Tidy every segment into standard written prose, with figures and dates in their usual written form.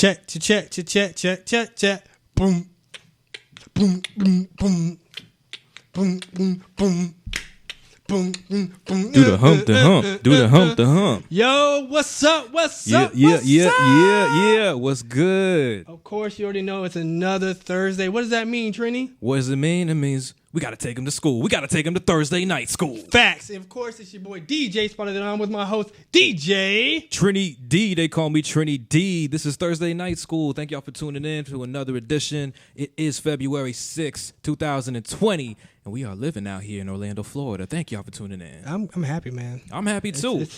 Check, check, check, check, check, check, check. Boom, boom, boom, boom, boom, boom, boom. Boom, boom, boom. Do the hump, the hump. Do the hump, the hump. Yo, what's up? What's up? Yeah. What's good? Of course, you already know it's another Thursday. What does that mean, Trini? What does it mean? It means we got to take him to school. We got to take him to Thursday night school. Facts. And of course, it's your boy DJ Spotted, and I'm with my host, DJ Trini D. They call me Trini D. This is Thursday night school. Thank y'all for tuning in to another edition. It is February 6th, 2020. And we are living out here in Orlando, Florida. Thank y'all for tuning in. I'm happy, man. I'm happy too. It's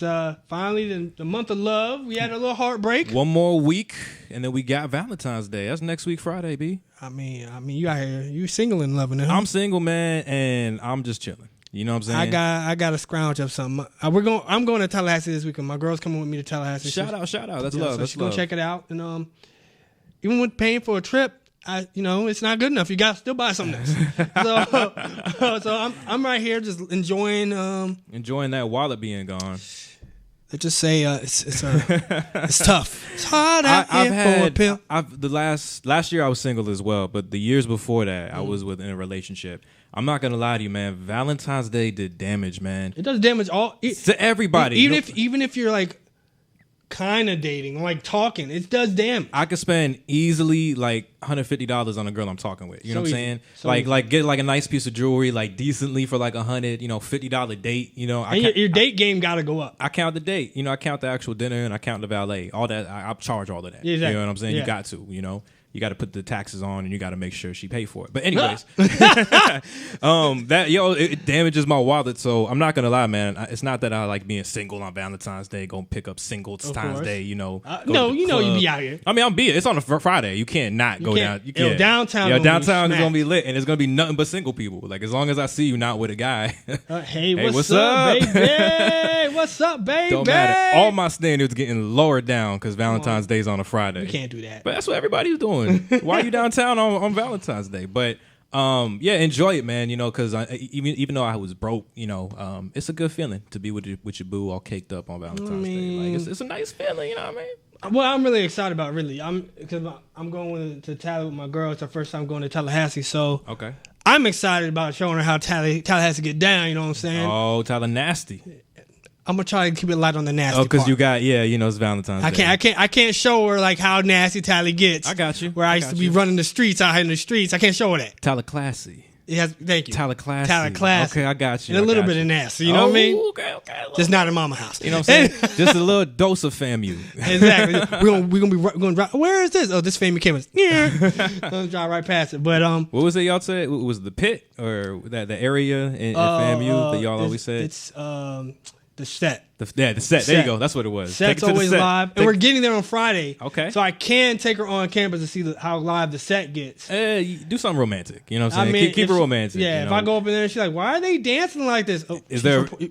finally the month of love. We had a little heartbreak. One more week, and then we got Valentine's Day. That's next week, Friday, B. I mean, you out here, you single and loving it. Huh? I'm single, man, and I'm just chilling. You know what I'm saying? I got to scrounge up something. I'm going to Tallahassee this weekend. My girl's coming with me to Tallahassee. Shout out. That's love. So That's she's love. gonna check it out, and even with paying for a trip, it's not good enough. You got to still buy something else. So I'm right here just enjoying that wallet being gone. Let's just say it's tough. It's hard out here for a pimp. Last year I was single as well, but the years before that I was in a relationship. I'm not gonna lie to you, man. Valentine's Day did damage, man. It does damage to everybody. Even if you're like kind of dating, like talking, it does damage. I could spend easily like $150 on a girl I'm talking with. You know what I'm saying? Like get like a nice piece of jewelry, like decently for like $100, $50 date. And your date game got to go up. I count the date. I count the actual dinner and I count the valet. All that I charge all of that. Exactly. You know what I'm saying? Yeah. You got to. You got to put the taxes on, and you got to make sure she pay for it. But anyways, it damages my wallet. So I'm not gonna lie, man. It's not that I like being single on Valentine's Day. Go pick up Singles Times Day. No, you be out here. I mean, it's on a Friday. You can't not go down. You can't. Downtown. Downtown is gonna be lit, and it's gonna be nothing but single people. Like as long as I see you not with a guy. Hey, what's up, baby? What's up, baby? Don't matter. All my standards getting lowered down because Valentine's Day's on a Friday. You can't do that. But that's what everybody's doing. Why are you downtown on Valentine's Day? But enjoy it, man. Because even though I was broke, it's a good feeling to be with your boo all caked up on Valentine's Day. Like it's a nice feeling. You know what I mean? Well, I'm really excited about because I'm going to Tallahassee with my girl. It's her first time going to Tallahassee, so okay. I'm excited about showing her how Tallahassee get down. You know what I'm saying? Oh, Tallahassee. I'm gonna try to keep it light on the nasty. Oh, because part. you got it's Valentine's Day. I can't show her like how nasty Tally gets. I got you. Where I used to be running the streets out here in the streets. I can't show her that. Tallahassee. Thank you. Tallahassee. Okay, I got you. And a little bit of nasty. You know what I mean? Okay. Just not in mama house. You know what I'm saying? Just a little dose of FAMU. Exactly. We're gonna drive. Where is this? Oh, this FAMU campus. Yeah. Gonna drive right past it. But what was it y'all said? Was the pit or the area in FAMU that y'all always said? It's the set. The set. There you go. That's what it was. Set's always live. And we're getting there on Friday. Okay. So I can take her on campus to see how live the set gets. Do something romantic. You know what I'm saying? Keep it romantic. Yeah, if I go up in there and she's like, why are they dancing like this? Oh,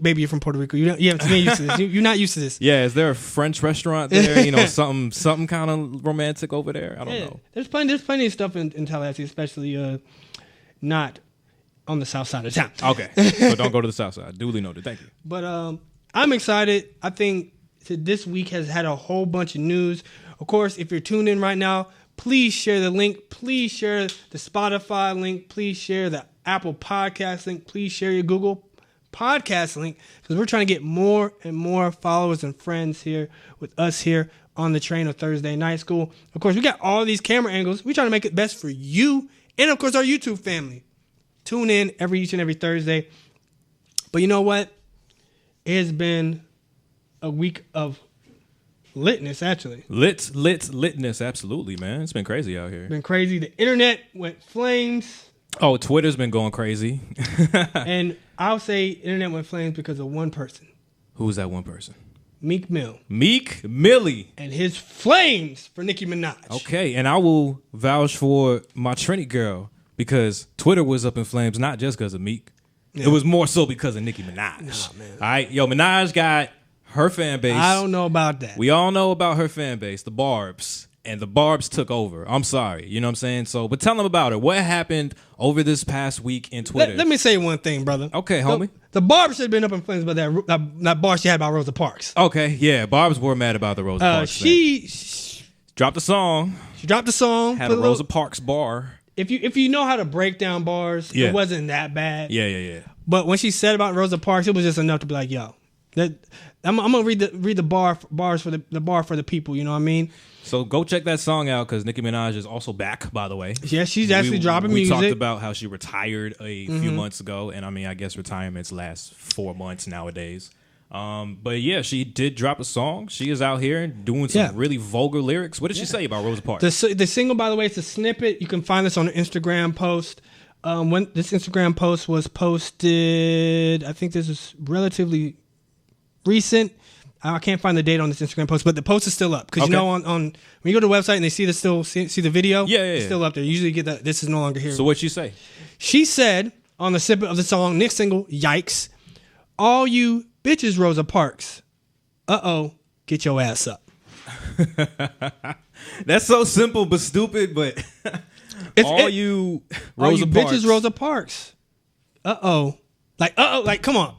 baby, you're from Puerto Rico. You haven't been used to this. You're not used to this. Yeah, is there a French restaurant there? Something kind of romantic over there? I don't know. There's plenty of stuff in Tallahassee, especially not on the south side of town. Okay. So don't go to the south side. Duly noted. Thank you. But I'm excited. I think this week has had a whole bunch of news. Of course, if you're tuned in right now, please share the link. Please share the Spotify link. Please share the Apple Podcast link. Please share your Google Podcast link because we're trying to get more and more followers and friends here with us here on the train of Thursday Night School. Of course, we got all these camera angles. We're trying to make it best for you and, of course, our YouTube family. Tune in each and every Thursday. But you know what? It has been a week of litness, actually. Litness, absolutely, man. It's been crazy out here. Been crazy. The internet went flames. Oh, Twitter's been going crazy. And I'll say internet went flames because of one person. Who's that one person? Meek Mill. Meek Millie. And his flames for Nicki Minaj. Okay, and I will vouch for my Trinity girl because Twitter was up in flames not just because of Meek. Yeah. It was more so because of Nicki Minaj. Nah, man. All right, Minaj got her fan base. I don't know about that. We all know about her fan base, the Barbs. And the Barbs took over. I'm sorry. You know what I'm saying? So, but tell them about it. What happened over this past week in Twitter? Let me say one thing, brother. Okay, homie. The Barbs should have been up in flames about that bar she had about Rosa Parks. Okay, yeah. Barbs were mad about the Rosa Parks thing. Dropped a song. She dropped a song. Had a Rosa Parks bar. If you know how to break down bars, it wasn't that bad. Yeah. But when she said about Rosa Parks, it was just enough to be like, yo, I'm gonna read the bars for the bar for the people. You know what I mean? So go check that song out because Nicki Minaj is also back, by the way. Yeah, she's actually dropping music. We talked about how she retired a few months ago, and I mean, I guess retirements last 4 months nowadays. But yeah, she did drop a song. She is out here doing some really vulgar lyrics. What did she say about Rosa Parks? The single, by the way, it's a snippet. You can find this on an Instagram post. When this Instagram post was posted, I think this is relatively recent. I can't find the date on this Instagram post, but the post is still up because you know on when you go to the website and they see the video, it's still up there. You usually get that this is no longer here. So what'd she say? She said on the snippet of the song, next single, "Yikes, all you bitches, Rosa Parks, get your ass up." That's so simple but stupid, but all you bitches, Rosa Parks, like come on,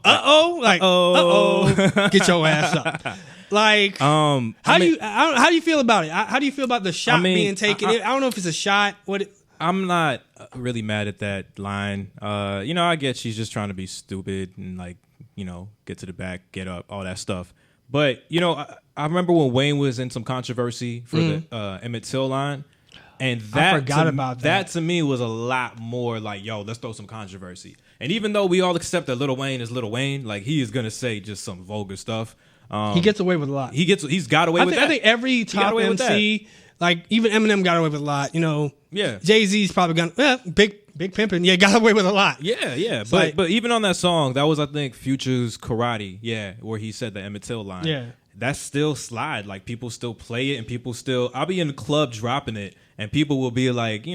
get your ass up. Like, how do you feel about it? How do you feel about the shot being taken? I don't know if it's a shot. I'm not really mad at that line. I get she's just trying to be stupid and like, get to the back, get up, all that stuff. But I remember when Wayne was in some controversy for the Emmett Till line. And I forgot about that. That to me was a lot more like, yo, let's throw some controversy. And even though we all accept that Lil Wayne is Lil Wayne, like he is gonna say just some vulgar stuff. He gets away with a lot. He's got away with that. I think every top MC, like even Eminem, got away with a lot. Yeah. Jay-Z's probably got big pimping. Yeah, got away with a lot. Yeah. But even on that song, that was I think Future's Karate. Yeah, where he said the Emmett Till line. Yeah. That still slide. Like people still play it, and people still. I'll be in the club dropping it, and people will be like,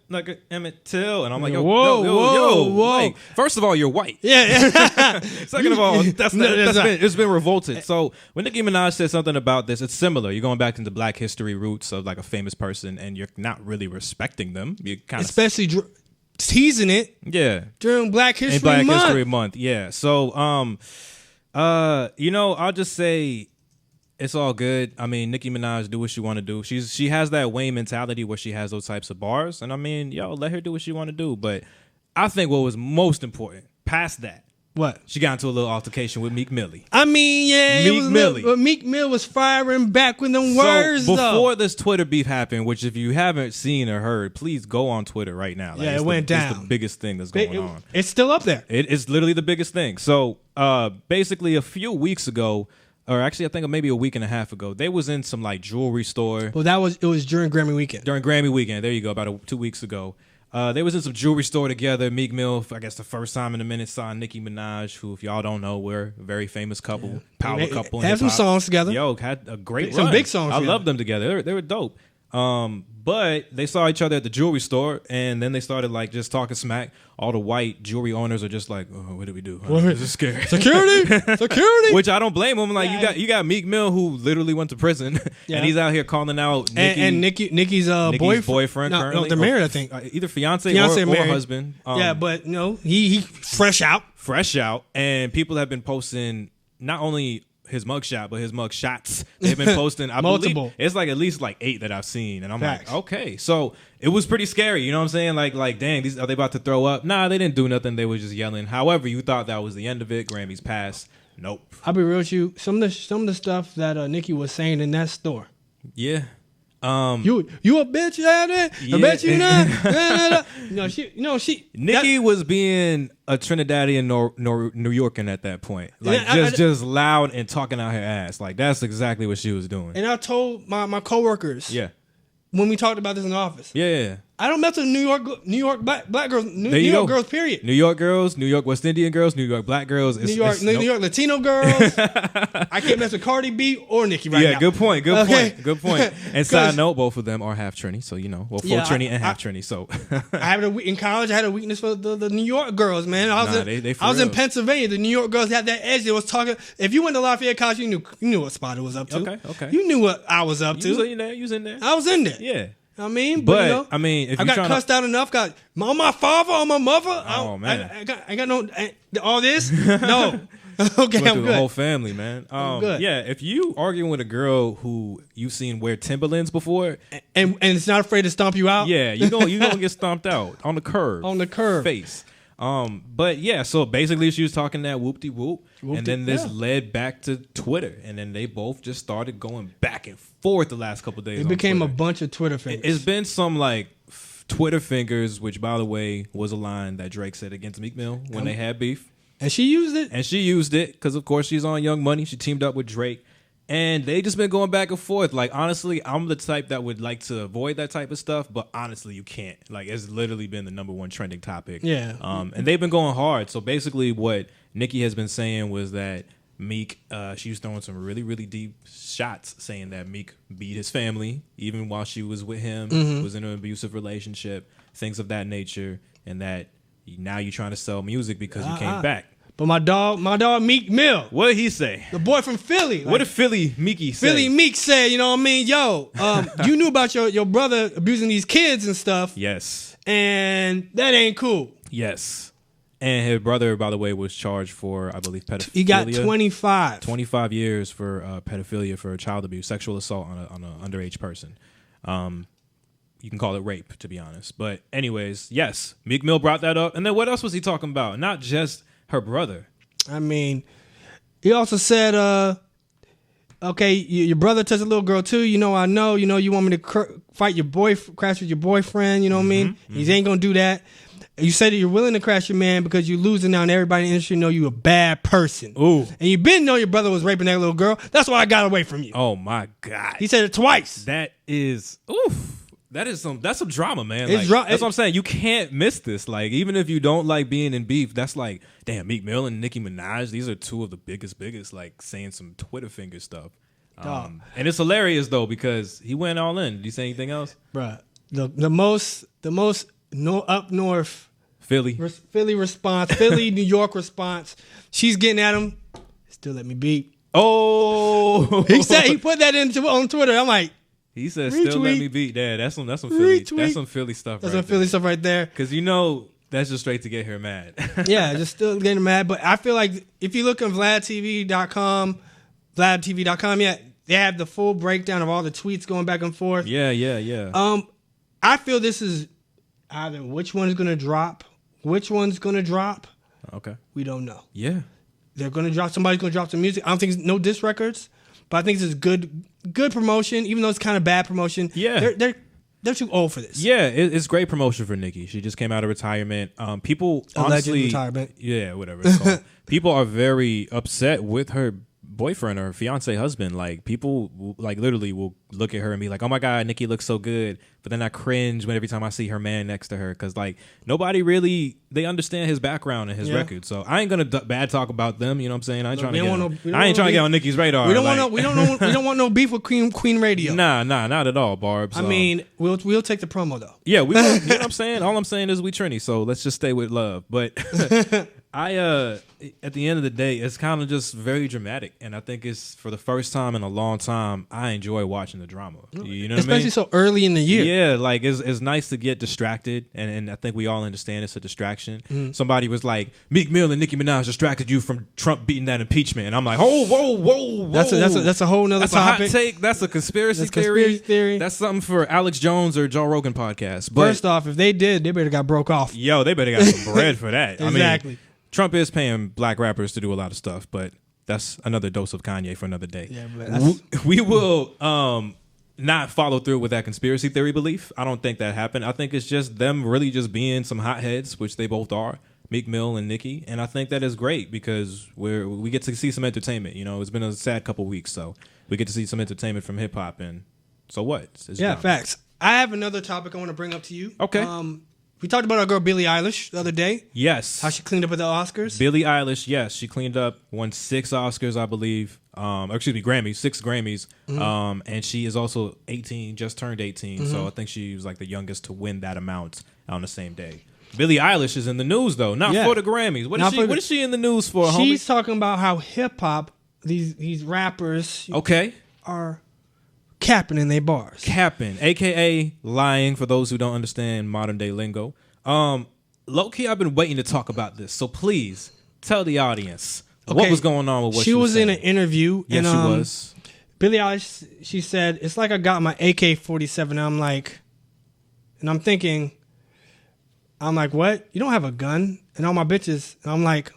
like a Emmett Till, and I'm like, whoa. Like, first of all, you're white. Yeah. Second of all, it's been revolted. So when Nicki Minaj said something about this, it's similar. You're going back into Black history roots of like a famous person, and you're not really respecting them. You kind of especially teasing it. Yeah. During Black History Month. History Month. Yeah. So I'll just say it's all good. I mean, Nicki Minaj, do what she want to do. She has that Wayne mentality where she has those types of bars. And I mean, let her do what she want to do. But I think what was most important, past that, what? She got into a little altercation with Meek Millie. I mean, yeah. Meek Mill was firing back with them words, before this Twitter beef happened, which if you haven't seen or heard, please go on Twitter right now. Like, it went down. It's the biggest thing that's going on. It's still up there. It's literally the biggest thing. So basically a few weeks ago, or actually I think maybe a week and a half ago, they was in some like jewelry store. Well, it was during Grammy weekend. During Grammy weekend. There you go, about 2 weeks ago. They was in some jewelry store together. Meek Mill, I guess the first time in a minute, saw Nicki Minaj, who, if y'all don't know, we're a very famous couple, power couple. Had some songs together. Had a great run. Some big songs I love them together. They were dope. But they saw each other at the jewelry store, and then they started like just talking smack. All the white jewelry owners are just like, "Oh, what do we do? This is scary." Security. Which I don't blame them. Like you got Meek Mill who literally went to prison, and he's out here calling out Nicki, and Nicki's boyfriend. Currently, they're married, I think. Either fiance or husband. But he fresh out, and people have been posting not only his mugshot, but his mugshots. They've been posting multiple. It's like at least like 8 that I've seen, and I'm like, okay, so it was pretty scary. You know what I'm saying? Like, dang, are they about to throw up? Nah, they didn't do nothing. They were just yelling. However, you thought that was the end of it. Grammys passed. Nope. I'll be real with you. Some of the stuff that Nicki was saying in that store. Yeah. You a bitch at it? Yeah. I bet you not. She. Nicki was being a Trinidadian New Yorker at that point, like just loud and talking out her ass. Like that's exactly what she was doing. And I told my coworkers, when we talked about this in the office, I don't mess with New York black girls, New York girls, period. New York girls, New York West Indian girls, New York black girls, New York Latino girls. I can't mess with Cardi B or Nicki right now. Yeah, good point. And side note, both of them are half Trini, so full Trini and half Trini. So in college, I had a weakness for the New York girls, man. I was in Pennsylvania. The New York girls had that edge. They was talking. If you went to Lafayette College, you knew what spot it was up to. Okay. You knew what I was up to. You was in there. I was in there. Yeah. I mean, but I mean, if I got cussed out enough. Got on my father, on my mother. Oh man, I got no all this. No, Okay, I'm through good. the whole family, man. good. Yeah, if you arguing with a girl who you've seen wear Timberlands before, and it's not afraid to stomp you out. yeah, you gonna get stomped out on the curb. On the curb. Face. But yeah, so basically she was talking that whoop-de-whoop, and then this led back to Twitter, and then they both just started going back and forth the last couple of days. It became a bunch of Twitter fingers. It's been some like Twitter fingers, which by the way was a line that Drake said against Meek Mill when they had beef. And she used it. And she used it because, of course, she's on Young Money. She teamed up with Drake. And they just been going back and forth. Like, honestly, I'm the type that would like to avoid that type of stuff. But honestly, you can't. Like, it's literally been the #1 trending topic. Yeah. And they've been going hard. So basically what Nicki has been saying was that Meek, she was throwing some really, really deep shots saying that Meek beat his family even while she was with him, was in an abusive relationship, things of that nature. And that now you're trying to sell music because you came back. But my dog Meek Mill. What did he say? The boy from Philly. What did Philly Meeky say? Philly Meek said, you know what I mean? Yo, you knew about your brother abusing these kids and stuff. Yes. And that ain't cool. Yes. And his brother, by the way, was charged for, I believe, pedophilia. He got 25. 25 years for pedophilia, for child abuse, sexual assault on an underage person. You can call it rape, to be honest. But anyways, yes, Meek Mill brought that up. And then what else was he talking about? Not just her brother. I mean, he also said, okay, your brother touched a little girl too. You know, I know. You know, you want me to crash with your boyfriend. You know what I mean? He ain't gonna do that. You said that you're willing to crash your man because you're losing now, and everybody in the industry know you a bad person. Ooh. And you been know your brother was raping that little girl. That's why I got away from you. Oh my God. He said it twice. That is oof. That's some drama, man. It's like, that's what I'm saying. You can't miss this. Like, even if you don't like being in beef, that's like, damn, Meek Mill and Nicki Minaj, these are two of the biggest, like saying some Twitter finger stuff. And it's hilarious though, because he went all in. Did he say anything else? Bruh. The most up north Philly response, Philly, New York response. She's getting at him. Still let me beat. Oh, he said he put that on Twitter. I'm like, he said, retweet. "Still let me beat." Dad, that's some Philly. Retweet. That's some Philly stuff. That's some Philly stuff right there. Because you know that's just straight to get her mad. Yeah, just still getting mad. But I feel like if you look on VladTV.com, yeah, they have the full breakdown of all the tweets going back and forth. Yeah. I feel this is either which one's gonna drop. Okay. We don't know. Yeah. They're gonna drop. Somebody's gonna drop some music. I don't think it's no diss records, but I think this is good promotion, even though it's kind of bad promotion. Yeah. They're too old for this. Yeah, it's great promotion for Nicki. She just came out of retirement. People Alleged honestly, retirement. Yeah, whatever it's called. People are very upset with her boyfriend or fiance husband. Like, people like literally will look at her and be like, "Oh my God, Nicki looks so good," but then I cringe every time I see her man next to her, because like nobody really, they understand his background and his record. So I ain't gonna bad talk about them. You know what I'm saying? I ain't trying to get on Nicki's radar. We don't want no beef with Queen Radio. Nah, not at all, Barbs. I mean, we'll take the promo though. Yeah, we will. You know what I'm saying? All I'm saying is we Trini, so let's just stay with love. But at the end of the day, it's kind of just very dramatic, and I think it's for the first time in a long time I enjoy watching the drama. You know what I mean? Especially so early in the year. Yeah, like it's nice to get distracted, and I think we all understand it's a distraction. Mm-hmm. Somebody was like, Meek Mill and Nicki Minaj distracted you from Trump beating that impeachment, and I'm like, oh, whoa. That's a whole nother topic. That's a hot take. That's a conspiracy theory. That's something for Alex Jones or Joe Rogan podcast. But first off, if they did, they better got broke off. Yo, they better got some bread for that. Exactly. I mean, Trump is paying black rappers to do a lot of stuff, but that's another dose of Kanye for another day. Yeah, but we will not follow through with that conspiracy theory belief. I don't think that happened. I think it's just them really just being some hotheads, which they both are, Meek Mill and Nicki. And I think that is great because we get to see some entertainment. You know, it's been a sad couple weeks, so we get to see some entertainment from hip hop. And so what? It's yeah, facts. I have another topic I want to bring up to you. Okay. We talked about our girl Billie Eilish the other day. Yes. How she cleaned up at the Oscars. Billie Eilish, yes. She cleaned up, won 6 Oscars, I believe. Grammys, 6 Grammys. Mm-hmm. And she is also 18, just turned 18. Mm-hmm. So I think she was like the youngest to win that amount on the same day. Billie Eilish is in the news, though. Not for the Grammys. What is she in the news for, homie? She's talking about how hip-hop, these rappers are capping in their bars. Capping, a.k.a. lying, for those who don't understand modern-day lingo. Low-key, I've been waiting to talk about this, so please tell the audience What was going on with what she was saying? in an interview? Yes, and, she was. Billie Eilish, she said, it's like I got my AK-47. And I'm like, and I'm thinking, what? You don't have a gun? And all my bitches, and I'm like,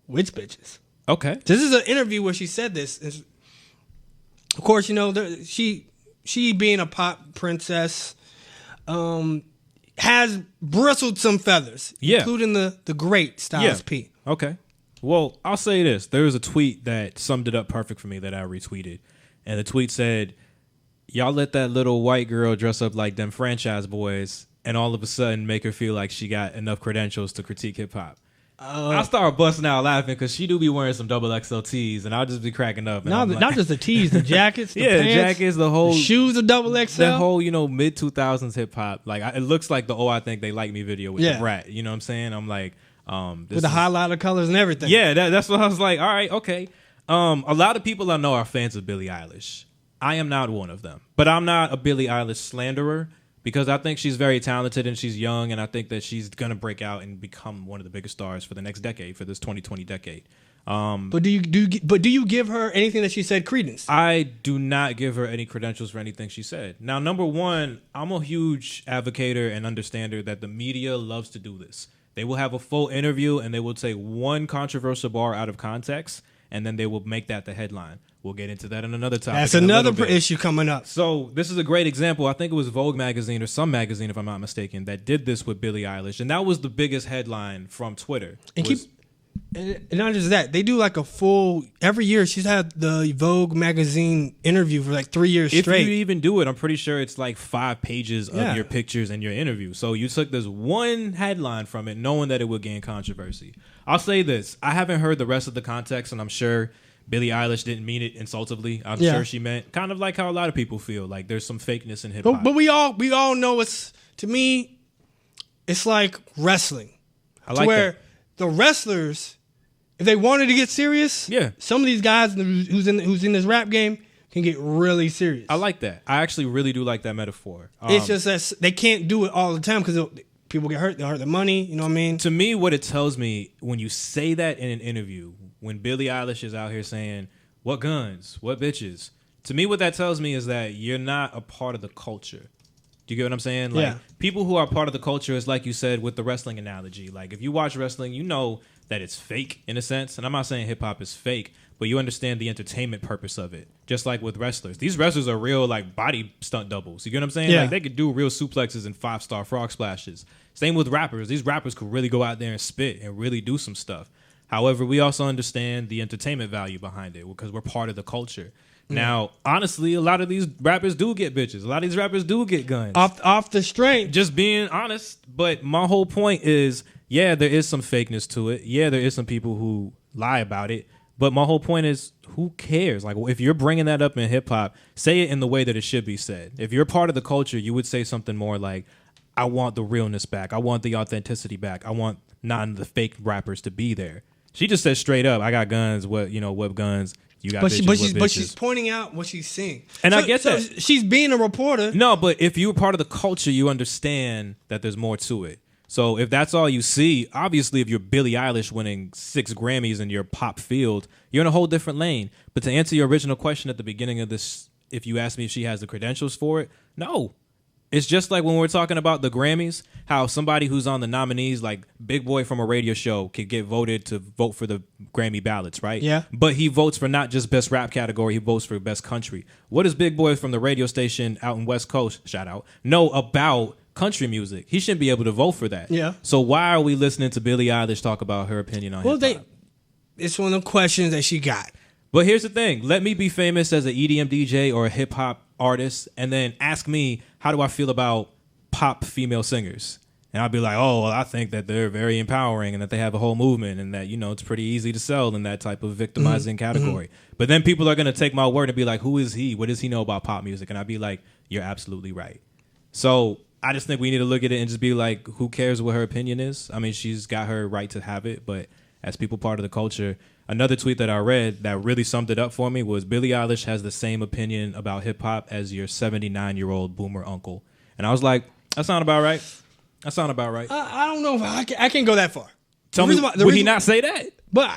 which bitches? Okay. This is an interview where she said this. And of course, you know, she being a pop princess, has bristled some feathers, including the great Styles P. Okay. Well, I'll say this. There was a tweet that summed it up perfect for me that I retweeted. And the tweet said, y'all let that little white girl dress up like them franchise boys and all of a sudden make her feel like she got enough credentials to critique hip-hop. I started busting out laughing because she do be wearing some double XL tees, and I'll just be cracking up. Not just the tees, the jackets, the pants, the jackets, the shoes, the double XL. The whole, mid 2000s hip hop. Like it looks like the I Think They Like Me video with the brat. You know what I'm saying? I'm like, with the highlighter colors and everything. Yeah, that's what I was like. All right, okay. A lot of people I know are fans of Billie Eilish. I am not one of them, but I'm not a Billie Eilish slanderer. Because I think she's very talented and she's young, and I think that she's gonna break out and become one of the biggest stars for the next decade, for this 2020 decade. But do you give her anything that she said credence? I do not give her any credentials for anything she said. Now, number one, I'm a huge advocator and understander that the media loves to do this. They will have a full interview and they will take one controversial bar out of context, and then they will make that the headline. We'll get into that in another topic. That's another issue coming up. So this is a great example. I think it was Vogue magazine or some magazine, if I'm not mistaken, that did this with Billie Eilish, and that was the biggest headline from Twitter. And not just that, they do like a full every year. She's had the Vogue magazine interview for like 3 years straight. If you even do it, I'm pretty sure it's like 5 pages of your pictures and your interview. So you took this one headline from it, knowing that it would gain controversy. I'll say this: I haven't heard the rest of the context, and I'm sure Billie Eilish didn't mean it insultively. I'm sure she meant kind of like how a lot of people feel, like there's some fakeness in hip hop. But we all know to me, it's like wrestling. I like where that. The wrestlers, if they wanted to get serious, some of these guys who's in this rap game can get really serious. I like that. I actually really do like that metaphor. It's just that they can't do it all the time because people get hurt. They hurt their money. You know what I mean? To me, what it tells me when you say that in an interview, when Billie Eilish is out here saying, what guns, what bitches, to me what that tells me is that you're not a part of the culture. Do you get what I'm saying? Like, people who are part of the culture is like you said with the wrestling analogy. Like, if you watch wrestling, you know that it's fake in a sense. And I'm not saying hip-hop is fake, but you understand the entertainment purpose of it. Just like with wrestlers. These wrestlers are real, like, body stunt doubles. You get what I'm saying? Like, they could do real suplexes and 5-star frog splashes. Same with rappers. These rappers could really go out there and spit and really do some stuff. However, we also understand the entertainment value behind it because we're part of the culture. Now, honestly, a lot of these rappers do get bitches. A lot of these rappers do get guns. Off the strength. Just being honest. But my whole point is, there is some fakeness to it. Yeah, there is some people who lie about it. But my whole point is, who cares? Like, if you're bringing that up in hip-hop, say it in the way that it should be said. If you're part of the culture, you would say something more like, I want the realness back. I want the authenticity back. I want none of the fake rappers to be there. She just said straight up, I got guns. What guns? You got bitches, but she's pointing out what she's seeing. And I get that. She's being a reporter. No, but if you're part of the culture, you understand that there's more to it. So if that's all you see, obviously if you're Billie Eilish winning 6 Grammys in your pop field, you're in a whole different lane. But to answer your original question at the beginning of this, if you asked me if she has the credentials for it, no. It's just like when we're talking about the Grammys, how somebody who's on the nominees, like Big Boy from a radio show, could get voted to vote for the Grammy ballots, right? Yeah. But he votes for not just best rap category, he votes for best country. What does Big Boy from the radio station out in West Coast, shout out, know about country music? He shouldn't be able to vote for that. Yeah. So why are we listening to Billie Eilish talk about her opinion on hip-hop? It's one of the questions that she got. But here's the thing. Let me be famous as an EDM DJ or a hip-hop artist, and then ask me, how do I feel about pop female singers? And I'll be like, oh, well, I think that they're very empowering and that they have a whole movement and that, it's pretty easy to sell in that type of victimizing category. But then people are going to take my word and be like, who is he? What does he know about pop music? And I'd be like, you're absolutely right. So I just think we need to look at it and just be like, who cares what her opinion is? I mean, she's got her right to have it, but as people part of the culture. Another tweet that I read that really summed it up for me was Billie Eilish has the same opinion about hip-hop as your 79-year-old boomer uncle. And I was like, that sound about right. That sound about right. I don't know if I can't go that far. Tell me, would he not say that? But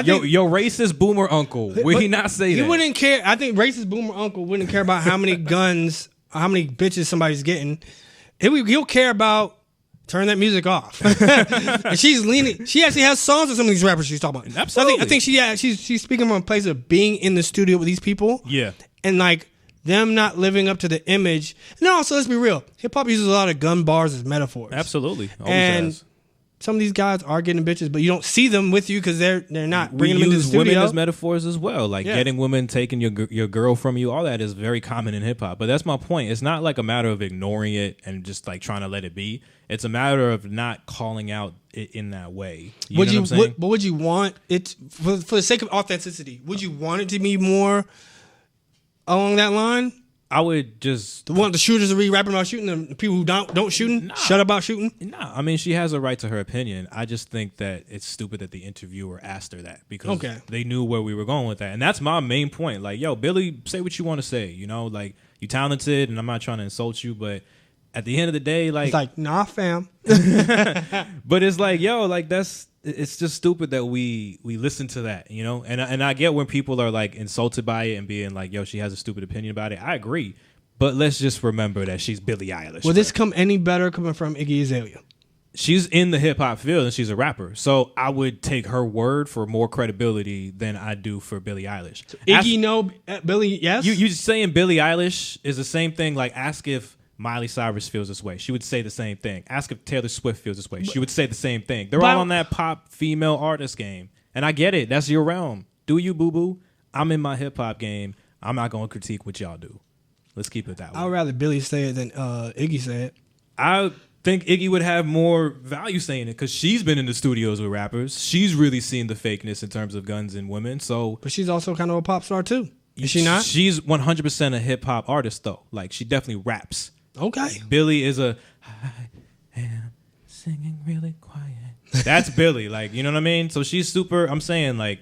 Yo, racist boomer uncle. Would he not say that? He wouldn't care. I think racist boomer uncle wouldn't care about how many guns, or how many bitches somebody's getting. He'll care about turn that music off. And she's leaning. She actually has songs with some of these rappers she's talking about. Absolutely. So I think she's speaking from a place of being in the studio with these people. Yeah. And like them not living up to the image. And also, let's be real. Hip hop uses a lot of gun bars as metaphors. Absolutely. Always and has. some of these guys are getting bitches, but you don't see them with you because they're not bringing them into the studio. We use women as metaphors as well, like getting women, taking your girl from you. All that is very common in hip hop. But that's my point. It's not like a matter of ignoring it and just like trying to let it be. It's a matter of not calling out it in that way. You know what I'm saying? But would you want it for the sake of authenticity? Would you want it to be more along that line? I would just want the shooters to be rapping about shooting, the people who don't shooting shut about shooting. Nah, I mean she has a right to her opinion. I just think that it's stupid that the interviewer asked her that because they knew where we were going with that, and that's my main point. Like, yo, Billie, say what you want to say. You know, like you talented, and I'm not trying to insult you, but at the end of the day, like, it's like nah, fam. But it's like, yo, like it's just stupid that we listen to that, you know? And I get when people are like insulted by it and being like, yo, she has a stupid opinion about it. I agree. But let's just remember that she's Billie Eilish. Will this come any better coming from Iggy Azalea? She's in the hip hop field and she's a rapper. So I would take her word for more credibility than I do for Billie Eilish. So Iggy, no. Billie, yes? You saying Billie Eilish is the same thing. Like, ask if Miley Cyrus feels this way. She would say the same thing. Ask if Taylor Swift feels this way. She would say the same thing. They're all on that pop female artist game. And I get it. That's your realm. Do you, boo-boo? I'm in my hip-hop game. I'm not going to critique what y'all do. Let's keep it that way. I'd rather Billie say it than Iggy say it. I think Iggy would have more value saying it because she's been in the studios with rappers. She's really seen the fakeness in terms of guns and women. But she's also kind of a pop star, too. Is she not? She's 100% a hip-hop artist, though. Like, she definitely raps. Okay. Billie is I am singing really quiet. That's Billie, like, you know what I mean? So she's super, I'm saying, like,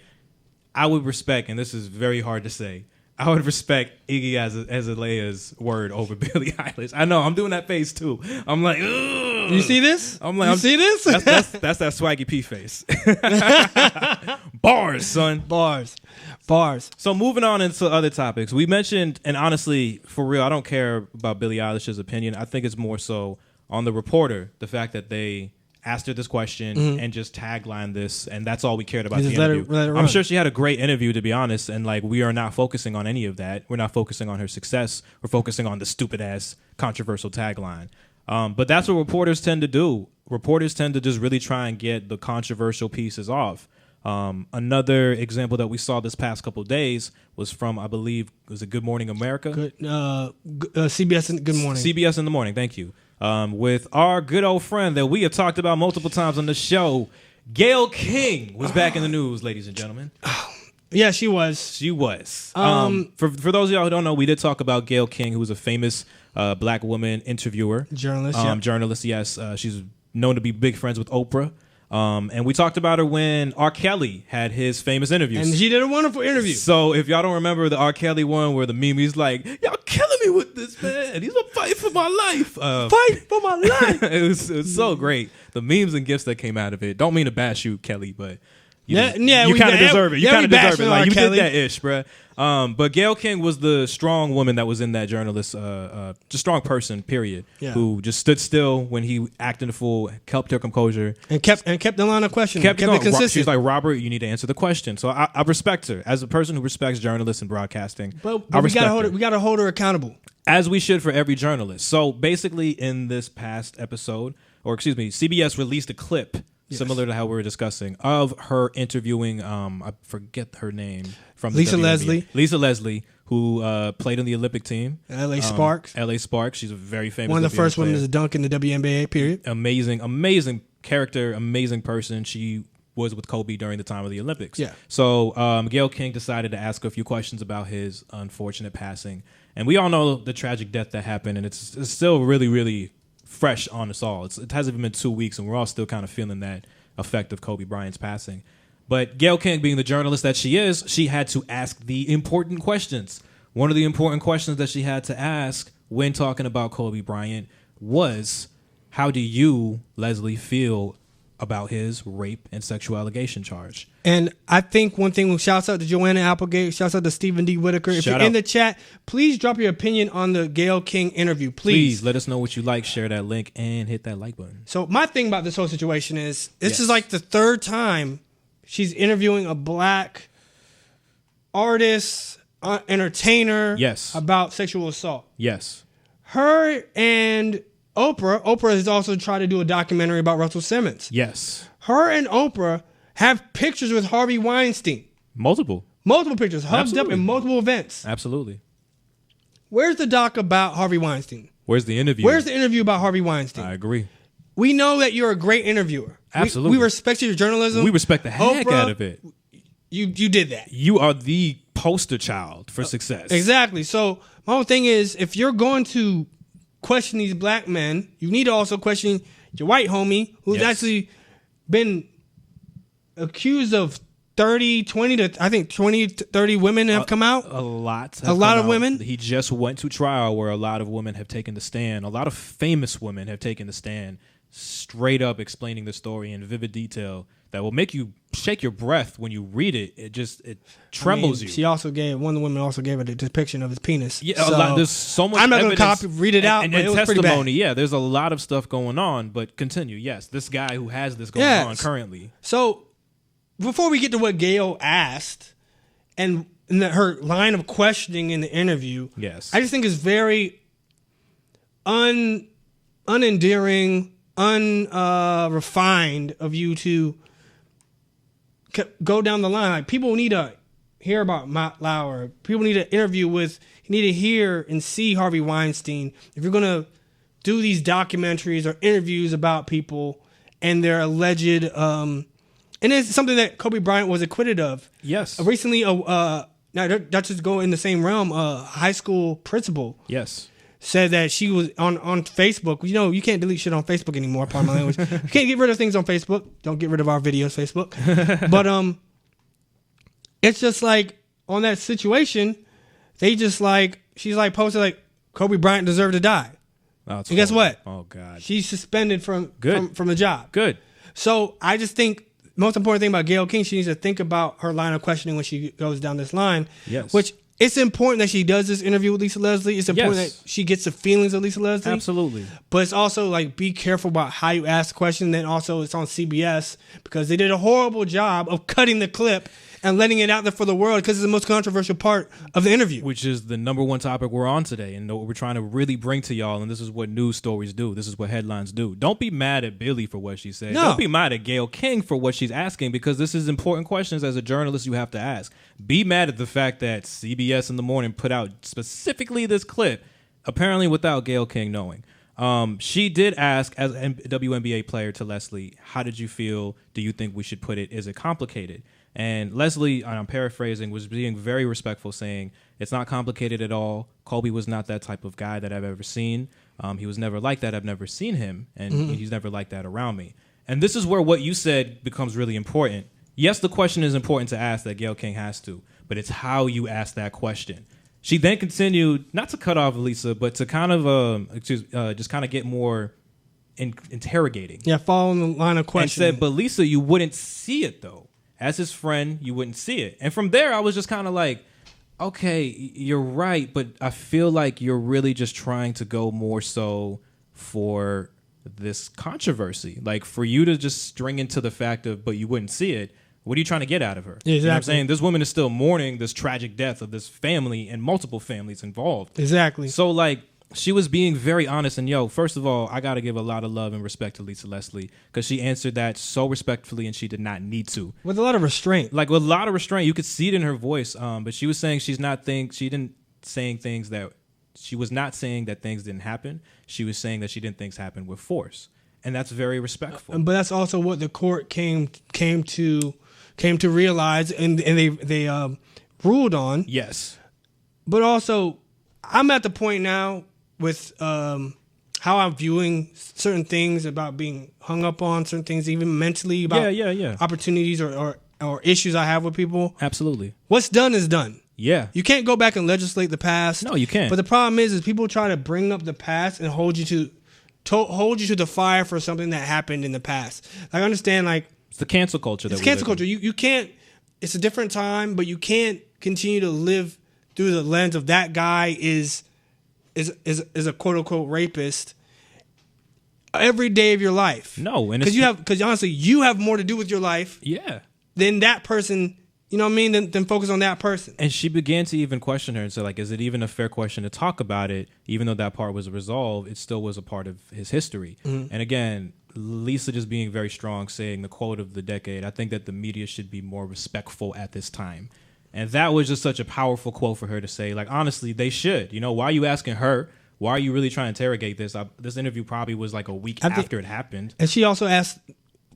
I would respect, and this is very hard to say, I would respect Iggy Azalea's word over Billie Eilish. I know, I'm doing that face too. I'm like, ugh. You see this? I'm like, see this? That's that Swaggy P face. Bars, son. Bars. So moving on into other topics. We mentioned, and honestly, for real, I don't care about Billie Eilish's opinion. I think it's more so on the reporter, the fact that they asked her this question and just taglined this, and that's all we cared about the interview. Let it I'm sure she had a great interview, to be honest, and like we are not focusing on any of that. We're not focusing on her success. We're focusing on the stupid-ass controversial tagline. But that's what reporters tend to do. Reporters tend to just really try and get the controversial pieces off. Another example that we saw this past couple of days was from, I believe, was it Good Morning America? CBS in Good Morning. CBS in the Morning, thank you. With our good old friend that we have talked about multiple times on the show, Gayle King was back in the news, ladies and gentlemen. Yeah, she was. She was. For those of y'all who don't know, we did talk about Gayle King, who was a famous black woman interviewer. Journalist, Journalist, yes. She's known to be big friends with Oprah. And we talked about her when R. Kelly had his famous interviews. And she did a wonderful interview. So if y'all don't remember the R. Kelly one where the meme, he's like, y'all killing me with this, man. He's a fight for my life. Fight for my life. It was so great. The memes and gifts that came out of it. Don't mean to bash you, Kelly, but you kind of deserve it. You kind of deserve it. Like, you did that ish, bruh. But Gayle King was the strong woman that was in that journalist, just strong person, period, who just stood still when he acted a fool, kept her composure, and kept the line of questioning, kept it consistent. She's like, Robert, you need to answer the question. So I respect her as a person who respects journalists and broadcasting. But we gotta hold her accountable, as we should for every journalist. So basically, in this past episode, CBS released a clip. Yes. Similar to how we were discussing, of her interviewing, I forget her name, from Lisa the Leslie. Lisa Leslie, who played on the Olympic team. L.A. Sparks. L.A. Sparks. She's a very famous one of the first player. women to dunk in the WNBA, period. Amazing character, amazing person. She was with Kobe during the time of the Olympics. Yeah. So Gayle King decided to ask a few questions about his unfortunate passing. And we all know the tragic death that happened, and it's still really, really fresh on us all. It hasn't even been 2 weeks, and we're all still kind of feeling that effect of Kobe Bryant's passing. But Gayle King, being the journalist that she is, she had to ask the important questions. One of the important questions that she had to ask when talking about Kobe Bryant was, how do you, Leslie, feel about his rape and sexual allegation charge. And I think one thing, shouts out to Joanna Applegate, shouts out to Stephen D. Whitaker. If you're in the chat, please drop your opinion on the Gayle King interview. Please let us know what you like, share that link, and hit that like button. So my thing about this whole situation is, this is like the third time she's interviewing a black artist, entertainer, about sexual assault. Yes. Her and Oprah has also tried to do a documentary about Russell Simmons. Yes. Her and Oprah have pictures with Harvey Weinstein. Multiple pictures, hugged up in multiple events. Absolutely. Where's the doc about Harvey Weinstein? Where's the interview? Where's the interview about Harvey Weinstein? I agree. We know that you're a great interviewer. Absolutely. We respect your journalism. We respect the heck Oprah, out of it. You did that. You are the poster child for success. Exactly. So my whole thing is, if you're going to question these black men, you need to also question your white homie who's actually been accused of 20 to 30 women have come out. A lot of women. He just went to trial where a lot of women have taken the stand. A lot of famous women have taken the stand, straight up explaining the story in vivid detail that will make you shake your breath when you read it. It trembles you. One of the women also gave a depiction of his penis. Yeah, so, there's so much. I'm not going to read it out, but it was testimony. pretty bad. Yeah, there's a lot of stuff going on. But continue. Yes, this guy who has this going on currently. So before we get to what Gayle asked and her line of questioning in the interview, I just think it's very unendearing, unrefined of you to go down the line. Like, people need to hear about Matt Lauer. People need to interview with. You need to hear and see Harvey Weinstein. If you're gonna do these documentaries or interviews about people and their alleged, and it's something that Kobe Bryant was acquitted of. Yes. Recently, now that just go in the same realm. A high school principal. Yes. Said that she was on Facebook. You know, you can't delete shit on Facebook anymore, pardon my language. You can't get rid of things on Facebook. Don't get rid of our videos, Facebook. But it's just like, on that situation, she's posted like, Kobe Bryant deserved to die. Oh, and guess what? Oh, God. She's suspended from the job. Good. So I just think most important thing about Gayle King, she needs to think about her line of questioning when she goes down this line. Yes. Which, it's important that she does this interview with Lisa Leslie. It's important that she gets the feelings of Lisa Leslie. Absolutely. But it's also like, be careful about how you ask the question. Then also it's on CBS because they did a horrible job of cutting the clip and letting it out there for the world because it's the most controversial part of the interview. Which is the number one topic we're on today and what we're trying to really bring to y'all. And this is what news stories do. This is what headlines do. Don't be mad at Billie for what she said. No. Don't be mad at Gayle King for what she's asking, because this is important questions as a journalist you have to ask. Be mad at the fact that CBS in the morning put out specifically this clip, apparently without Gayle King knowing. She did ask, as a WNBA player, to Leslie, how did you feel? Do you think we should put it? Is it complicated? And Leslie, and I'm paraphrasing, was being very respectful, saying, it's not complicated at all. Kobe was not that type of guy that I've ever seen. He was never like that. I've never seen him, and he's never like that around me. And this is where what you said becomes really important. Yes, the question is important to ask, that Gayle King has to, but it's how you ask that question. She then continued, not to cut off Lisa, but to kind of just kind of get more interrogating. Yeah, following the line of questioning. And said, but Lisa, you wouldn't see it, though. As his friend, you wouldn't see it. And from there, I was just kind of like, okay, you're right, but I feel like you're really just trying to go more so for this controversy. Like, for you to just string into the fact of, but you wouldn't see it, what are you trying to get out of her? Exactly. You know what I'm saying? This woman is still mourning this tragic death of this family and multiple families involved. Exactly. So, like, she was being very honest. And, first of all, I got to give a lot of love and respect to Lisa Leslie, because she answered that so respectfully and she did not need to. With a lot of restraint. Like, with a lot of restraint. You could see it in her voice. But she was saying she was not saying that things didn't happen. She was saying that she didn't think things happened with force. And that's very respectful. But that's also what the court came to realize, and they ruled on. Yes. But also, I'm at the point now with how I'm viewing certain things about being hung up on, certain things even mentally about opportunities or issues I have with people. Absolutely. What's done is done. Yeah. You can't go back and legislate the past. No, you can't. But the problem is people try to bring up the past and hold you to hold you to the fire for something that happened in the past. Like, I understand, like, It's the cancel culture. It's cancel culture. You can't. It's a different time, but you can't continue to live through the lens of that guy is a quote unquote rapist every day of your life. No, and because honestly, you have more to do with your life. Yeah. Than that person. You know what I mean? Then focus on that person. And she began to even question her and say, like, is it even a fair question to talk about it? Even though that part was resolved, it still was a part of his history. Mm-hmm. And again, Lisa just being very strong, saying the quote of the decade, I think that the media should be more respectful at this time. And that was just such a powerful quote for her to say. Like, honestly, they should. You know, why are you asking her? Why are you really trying to interrogate this? This interview probably was like a week after it happened. And she also asked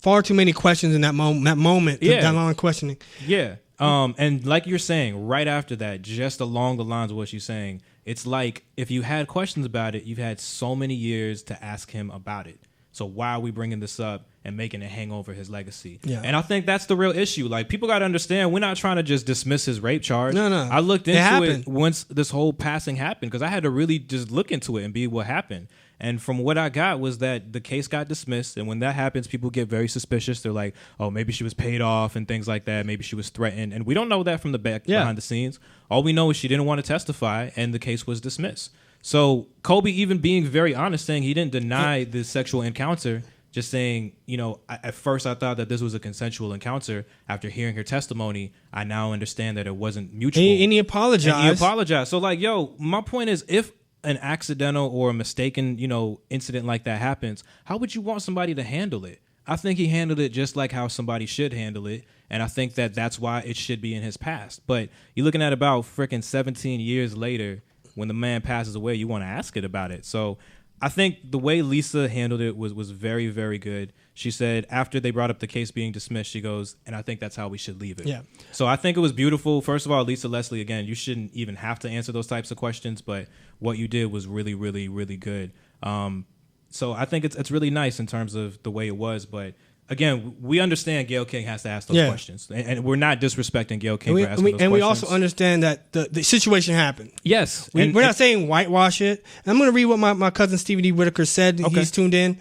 far too many questions in that moment. Yeah. That long questioning. Yeah. And like you're saying, right after that, just along the lines of what she's saying, it's like if you had questions about it, you've had so many years to ask him about it. So why are we bringing this up and making it hang over his legacy? Yeah. And I think that's the real issue. Like, people got to understand, we're not trying to just dismiss his rape charge. No. I looked into it once this whole passing happened because I had to really just look into it and be what happened. And from what I got was that the case got dismissed. And when that happens, people get very suspicious. They're like, oh, maybe she was paid off and things like that. Maybe she was threatened. And we don't know that from the back behind the scenes. All we know is she didn't want to testify and the case was dismissed. So Kobe even being very honest, saying he didn't deny the sexual encounter, just saying, you know, at first I thought that this was a consensual encounter. After hearing her testimony, I now understand that it wasn't mutual. And he apologized. So, like, yo, my point is, if an accidental or a mistaken, you know, incident like that happens, how would you want somebody to handle it? I think he handled it just like how somebody should handle it. And I think that that's why it should be in his past. But you're looking at about freaking 17 years later, when the man passes away, you want to ask it about it. So I think the way Lisa handled it was very, very good. She said after they brought up the case being dismissed, she goes, and I think that's how we should leave it. Yeah. So I think it was beautiful. First of all, Lisa Leslie, again, you shouldn't even have to answer those types of questions, but what you did was really, really, really good. So I think it's really nice in terms of the way it was. But again, we understand Gayle King has to ask those questions, and we're not disrespecting Gayle King for asking those questions. And we also understand that the situation happened. Yes. We're not saying whitewash it. And I'm going to read what my cousin Stevie D. Whitaker said. Okay. He's tuned in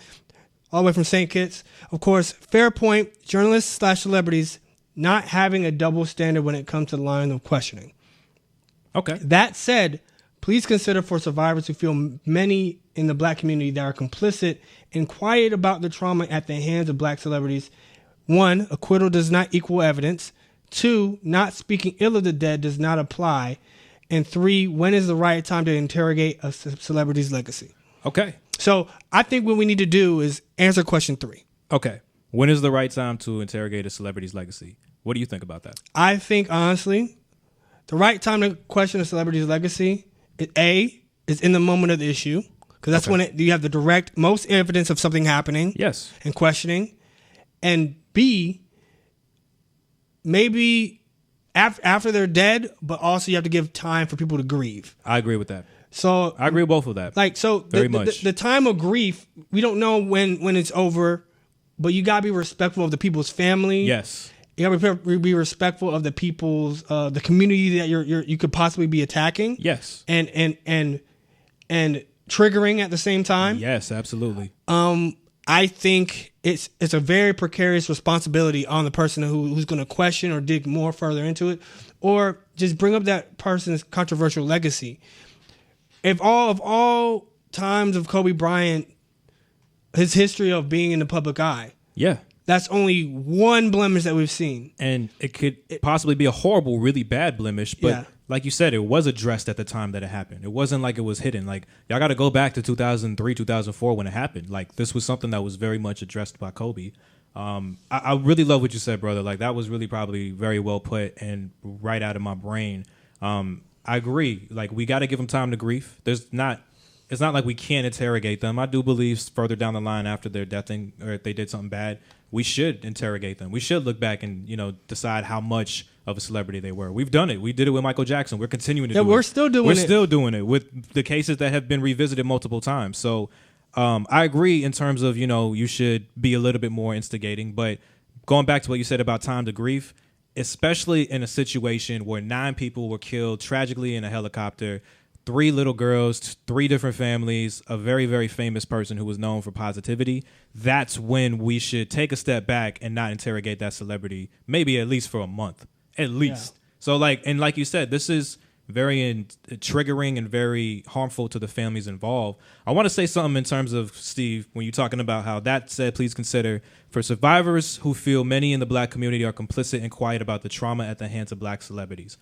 all the way from St. Kitts. Of course, fair point, journalists/celebrities not having a double standard when it comes to the line of questioning. Okay. That said, please consider for survivors who feel many in the black community that are complicit and quiet about the trauma at the hands of black celebrities. 1, acquittal does not equal evidence. 2, not speaking ill of the dead does not apply. And 3, when is the right time to interrogate a celebrity's legacy? Okay. So I think what we need to do is answer question 3. Okay. When is the right time to interrogate a celebrity's legacy? What do you think about that? I think, honestly, the right time to question a celebrity's legacy, is in the moment of the issue. Because that's when you have the direct, most evidence of something happening. Yes. And questioning. And B, maybe after they're dead, but also you have to give time for people to grieve. I agree with that. So I agree with both of that. Like, so very much. The time of grief, we don't know when it's over, but you gotta be respectful of the people's family. Yes. You gotta be respectful of the people's the community that you could possibly be attacking. Yes. And triggering at the same time. Yes, absolutely. I think it's a very precarious responsibility on the person who's going to question or dig more further into it, or just bring up that person's controversial legacy. If all times of Kobe Bryant, his history of being in the public eye, that's only one blemish that we've seen, and it could possibly be a horrible, really bad blemish, but. Like you said, it was addressed at the time that it happened. It wasn't like it was hidden. Like, y'all got to go back to 2003, 2004 when it happened. Like, this was something that was very much addressed by Kobe. I really love what you said, brother. Like, that was really probably very well put and right out of my brain. I agree. Like, we got to give them time to grieve. It's not like we can't interrogate them. I do believe further down the line after their deathing or if they did something bad, we should interrogate them. We should look back and, decide how much of a celebrity they were. We've done it. We did it with Michael Jackson. We're continuing to do it. We're still doing it. We're still doing it with the cases that have been revisited multiple times. So I agree in terms of, you should be a little bit more instigating. But going back to what you said about time to grief, especially in a situation where 9 people were killed tragically in a helicopter, 3 little girls, 3 different families, a very, very famous person who was known for positivity, that's when we should take a step back and not interrogate that celebrity, maybe at least for a month, at least. Yeah. So like you said, this is very triggering and very harmful to the families involved. I want to say something in terms of, Steve, when you're talking about how that said, please consider for survivors who feel many in the black community are complicit and quiet about the trauma at the hands of black celebrities.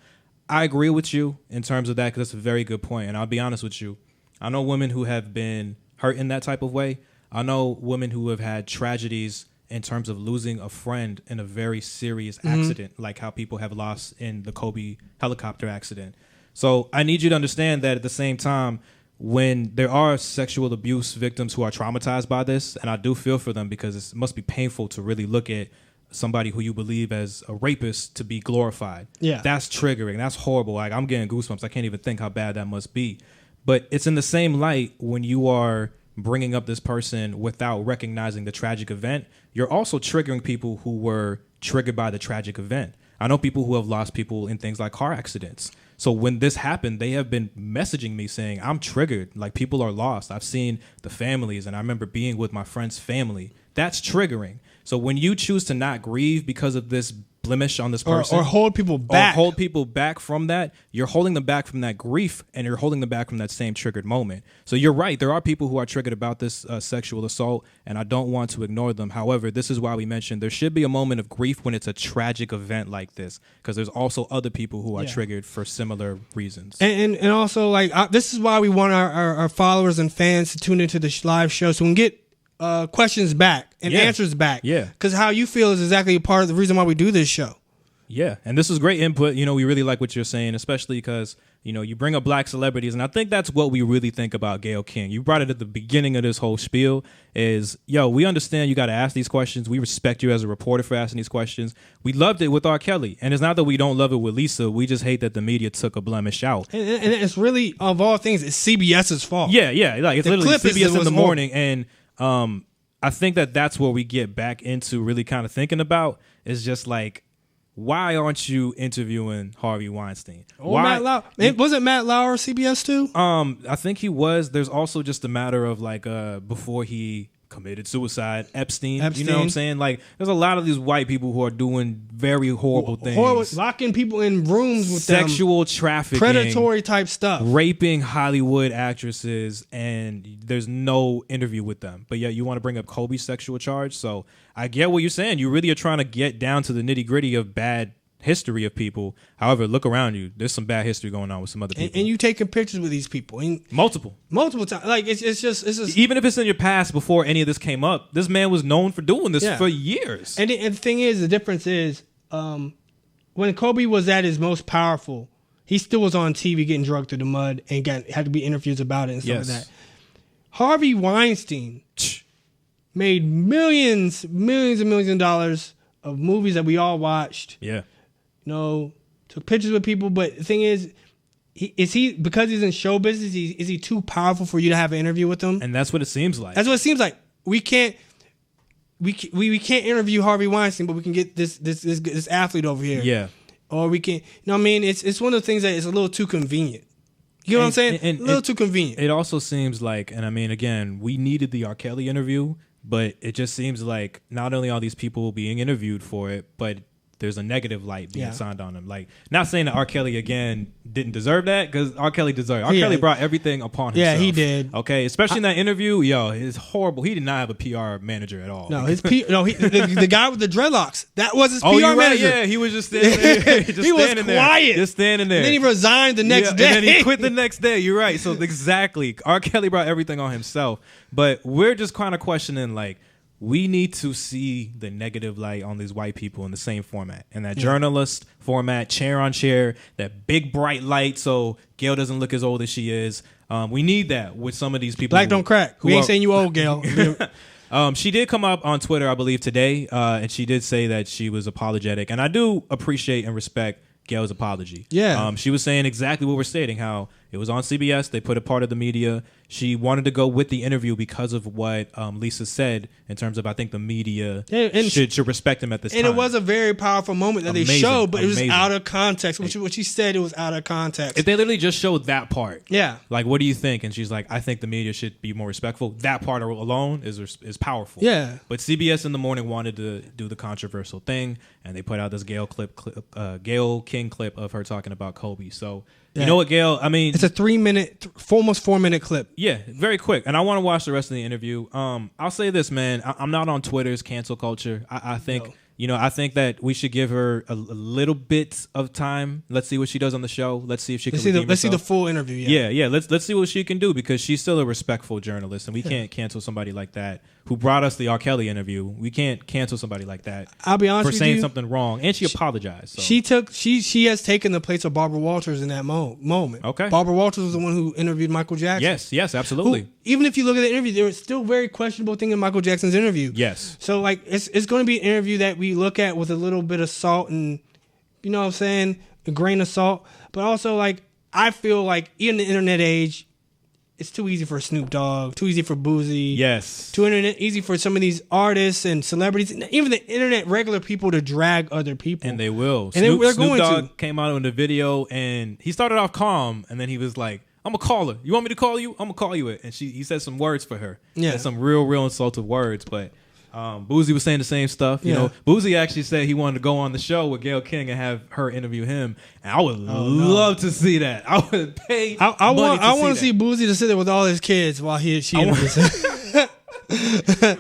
I agree with you in terms of that because that's a very good point. And I'll be honest with you. I know women who have been hurt in that type of way. I know women who have had tragedies in terms of losing a friend in a very serious accident, like how people have lost in the Kobe helicopter accident. So I need you to understand that at the same time, when there are sexual abuse victims who are traumatized by this, and I do feel for them because it must be painful to really look at somebody who you believe as a rapist to be glorified. Yeah. That's triggering. That's horrible. Like, I'm getting goosebumps. I can't even think how bad that must be. But it's in the same light when you are bringing up this person without recognizing the tragic event. You're also triggering people who were triggered by the tragic event. I know people who have lost people in things like car accidents. So when this happened, they have been messaging me saying, I'm triggered. Like, people are lost. I've seen the families, and I remember being with my friend's family. That's triggering. So when you choose to not grieve because of this blemish on this person, or hold people back, from that, you're holding them back from that grief, and you're holding them back from that same triggered moment. So you're right. There are people who are triggered about this sexual assault, and I don't want to ignore them. However, this is why we mentioned there should be a moment of grief when it's a tragic event like this, because there's also other people who are triggered for similar reasons. And also, like, this is why we want our followers and fans to tune into the live show so we can get questions back and answers back. Yeah. Because how you feel is exactly a part of the reason why we do this show. Yeah. And this is great input. You know, we really like what you're saying, especially because, you know, you bring up black celebrities. And I think that's what we really think about Gayle King. You brought it at the beginning of this whole spiel is, yo, we understand you got to ask these questions. We respect you as a reporter for asking these questions. We loved it with R. Kelly. And it's not that we don't love it with Lisa. We just hate that the media took a blemish out. And it's really, of all things, it's CBS's fault. Yeah. Yeah. Like, it's literally CBS in the morning. And I think that's where we get back into really kind of thinking about is just like, why aren't you interviewing Harvey Weinstein? Or Matt Lauer. Wasn't Matt Lauer CBS too? I think he was. There's also just a matter of like before he committed suicide, Epstein. You know what I'm saying? Like, there's a lot of these white people who are doing very horrible things. Locking people in rooms with sexual trafficking. Predatory type stuff. Raping Hollywood actresses, and there's no interview with them. But yeah, you want to bring up Kobe's sexual charge. So I get what you're saying. You really are trying to get down to the nitty gritty of bad history of people. However, look around you. There's some bad history going on with some other people. And you taking pictures with these people. And multiple times. Like, it's just even if it's in your past before any of this came up, this man was known for doing this for years. And the thing is, the difference is when Kobe was at his most powerful, he still was on TV getting drugged through the mud and had to be interviews about it and stuff like that. Harvey Weinstein made millions and millions of dollars of movies that we all watched. Yeah. You know, took pictures with people, but the thing is because he's in show business, is he too powerful for you to have an interview with him? And that's what it seems like. That's what it seems like. We can't interview Harvey Weinstein, but we can get this athlete over here. Yeah. Or we can, you know what I mean? It's one of the things that is a little too convenient. You know what I'm saying? A little too convenient. It also seems like, and I mean, again, we needed the R. Kelly interview, but it just seems like not only are these people being interviewed for it, but there's a negative light being signed on them. Like, not saying that R. Kelly, again, didn't deserve that, because R. Kelly deserved it. R. Kelly brought everything upon himself. Yeah, he did. Okay, especially in that interview, it's horrible. He did not have a PR manager at all. No, the guy with the dreadlocks, that was his PR manager. Right, yeah, he was just standing there. He was quiet. Just standing there. And then he resigned the next day. And then he quit the next day. You're right. So exactly, R. Kelly brought everything on himself. But we're just kind of questioning, like, we need to see the negative light on these white people in the same format. In that journalist format, chair on chair, that big bright light so Gayle doesn't look as old as she is. We need that with some of these people. Black don't crack. We ain't saying you old, Gayle. She did come up on Twitter, I believe, today, and she did say that she was apologetic. And I do appreciate and respect Gayle's apology. Yeah. She was saying exactly what we're stating, how It was on CBS. They put a part of the media. She wanted to go with the interview because of what Lisa said in terms of, I think the media should respect him at this time. And it was a very powerful moment that they showed, but it was out of context. What she said, it was out of context. If they literally just showed that part, yeah, like, what do you think? And she's like, I think the media should be more respectful. That part alone is powerful. Yeah. But CBS in the morning wanted to do the controversial thing, and they put out this Gayle King clip of her talking about Kobe. So. Yeah. You know what, Gayle? I mean, it's a 3-minute, almost 4-minute clip. Yeah, very quick. And I want to watch the rest of the interview. I'll say this, man. I'm not on Twitter's cancel culture. I think, I think that we should give her a little bit of time. Let's see what she does on the show. Let's see if she can redeem herself. Let's see the full interview. Yeah. Let's see what she can do, because she's still a respectful journalist, and we can't cancel somebody like that who brought us the R. Kelly interview. We can't cancel somebody like that. I'll be honest for saying something wrong, and she apologized. So. She has taken the place of Barbara Walters in that moment. Okay, Barbara Walters was the one who interviewed Michael Jackson. Yes, absolutely. Even if you look at the interview, there was still very questionable thing in Michael Jackson's interview. Yes. So like it's going to be an interview that we look at with a little bit of salt and, you know what I'm saying, a grain of salt. But also, like, I feel like in the internet age, it's too easy for Snoop Dogg, too easy for Boozy. Yes. Too easy for some of these artists and celebrities, and even the internet regular people to drag other people. And they will. And Snoop Dogg came out in the video, and he started off calm, and then he was like, I'm going to call her. You want me to call you? I'm going to call you it. And he said some words for her. Yeah. And some real insultive words, but... Boozy was saying the same stuff. You know, Boozy actually said he wanted to go on the show with Gayle King and have her interview him. And I would love to see that. I would pay. I want to see Boozy to sit there with all his kids while she interviews him.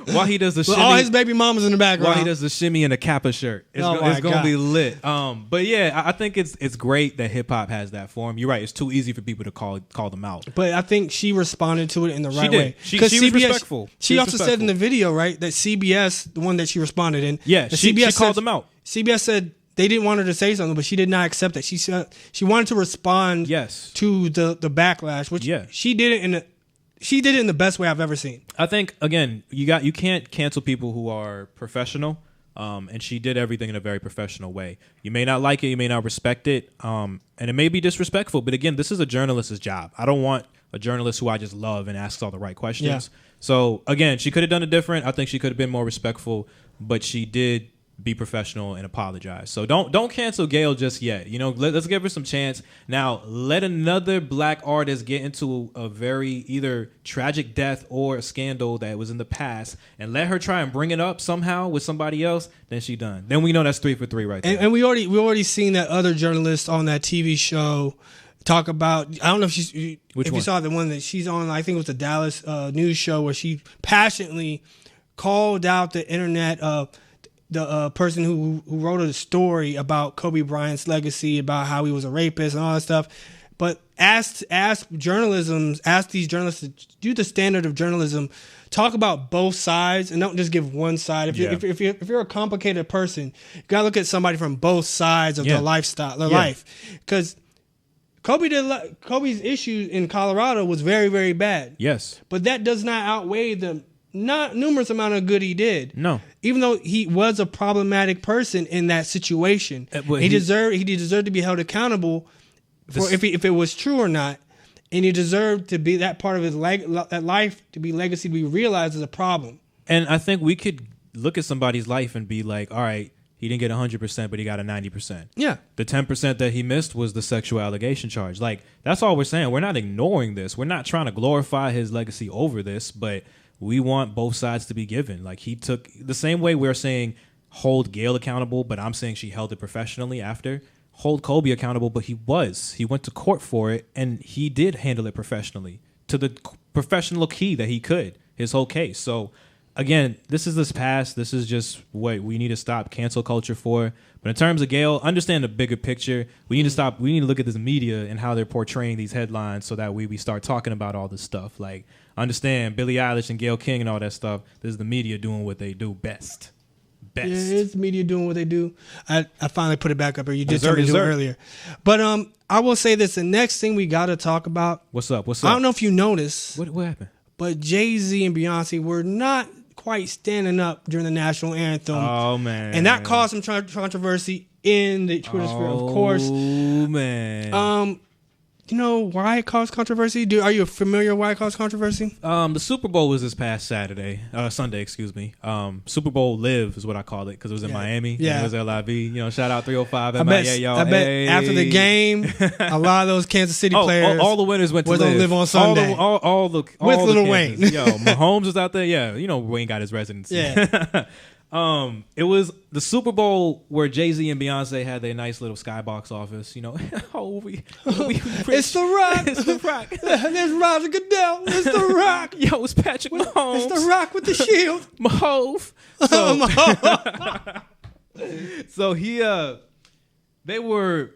While he does the shimmy, all his baby mamas in the background. While he does the shimmy in a Kappa shirt, it's gonna be lit. But yeah, I think it's great that hip hop has that form. You're right; it's too easy for people to call them out. But I think she responded to it in the right way. She was respectful. She also said in the video, right, that CBS, the one that she responded in, she called them out. CBS said they didn't want her to say something, but she did not accept that. She said she wanted to respond to the backlash, which she did it She did it in the best way I've ever seen. I think, again, you can't cancel people who are professional, and she did everything in a very professional way. You may not like it, you may not respect it, and it may be disrespectful, but again, this is a journalist's job. I don't want a journalist who I just love and asks all the right questions. Yeah. So, again, she could have done it different. I think she could have been more respectful, but she did be professional and apologize. So don't cancel Gayle just yet. Let's give her some chance. Now, let another black artist get into a very either tragic death or a scandal that was in the past, and let her try and bring it up somehow with somebody else. Then she done. Then we know that's 3 for 3 right there. And we already seen that other journalist on that TV show talk about. I don't know if you saw the one that she's on. I think it was the Dallas news show where she passionately called out the internet. The person who wrote a story about Kobe Bryant's legacy, about how he was a rapist and all that stuff, but asked these journalists to do the standard of journalism, talk about both sides and don't just give one side. If you're a complicated person, you gotta look at somebody from both sides of their lifestyle, their life, because Kobe's issues in Colorado was very, very bad. Yes, but that does not outweigh the numerous amount of good he did. No. Even though he was a problematic person in that situation, he deserved to be held accountable for if it was true or not, and he deserved to be that part of his life to be legacy to be realized as a problem. And I think we could look at somebody's life and be like, all right, he didn't get 100%, but he got a 90%. Yeah. The 10% that he missed was the sexual allegation charge. Like, that's all we're saying. We're not ignoring this. We're not trying to glorify his legacy over this, but we want both sides to be given. Like, he took the same way we're saying hold Gayle accountable, but I'm saying she held it professionally after. Hold Kobe accountable, but he went to court for it, and he did handle it professionally to the professional key that he could, his whole case. So again, this is this past. This is just what we need to stop cancel culture for. But in terms of Gayle, understand the bigger picture. We need to stop. We need to look at this media and how they're portraying these headlines so that we start talking about all this stuff. Like, understand Billie Eilish and Gayle King and all that stuff. This is the media doing what they do best. Yeah, it's media doing what they do. I finally put it back up here. You did tell me to do it earlier. But I will say this. The next thing we got to talk about. What's up? I don't know if you noticed. What happened? But Jay-Z and Beyonce were not quite standing up during the national anthem. Oh, man. And that caused some controversy in the Twitter sphere, of course. Oh, man. you know why it caused controversy? Are you familiar why it caused controversy? The Super Bowl was this past Sunday, excuse me. Super Bowl Live is what I called it because it was in Miami. Yeah. It was LIV. You know, shout out 305 I bet after the game, a lot of those Kansas City players, all the winners went to live on Sunday. All the with Lil Wayne. Wayne. Yo, Mahomes was out there. Yeah, you know Wayne got his residency. Yeah. It was the Super Bowl where Jay-Z and Beyonce had their nice little skybox office. You know, it's The Rock. It's The Rock. There's Roger Goodell. It's The Rock. Yo, it's Patrick Mahomes. It's The Rock with the shield. Mahove. So they were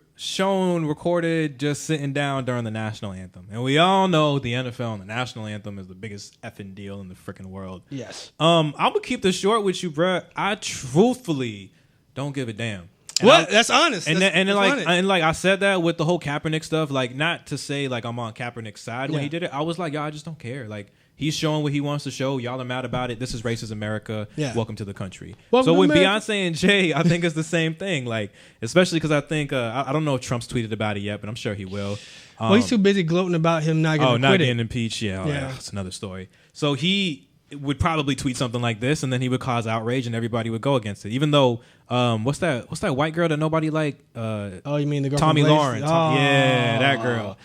recorded just sitting down during the national anthem. And we all know the NFL and the national anthem is the biggest effing deal in the freaking world. Yes. I'm gonna keep this short with you, bruh. I truthfully don't give a damn. That's honest. And honest. I said that with the whole Kaepernick stuff, like not to say like I'm on Kaepernick's side when he did it. I was like, yo, I just don't care. Like he's showing what he wants to show. Y'all are mad about it. This is racist America. Yeah. Welcome to the country. So with Beyonce and Jay, I think it's the same thing. Like, especially because I think I don't know if Trump's tweeted about it yet, but I'm sure he will. Well, he's too busy gloating about him not getting acquitted. Not getting impeached. Yeah, that's another story. So he would probably tweet something like this, and then he would cause outrage, and everybody would go against it. Even though, what's that white girl that nobody liked? You mean the girl Tommy from Lawrence? Yeah, that girl.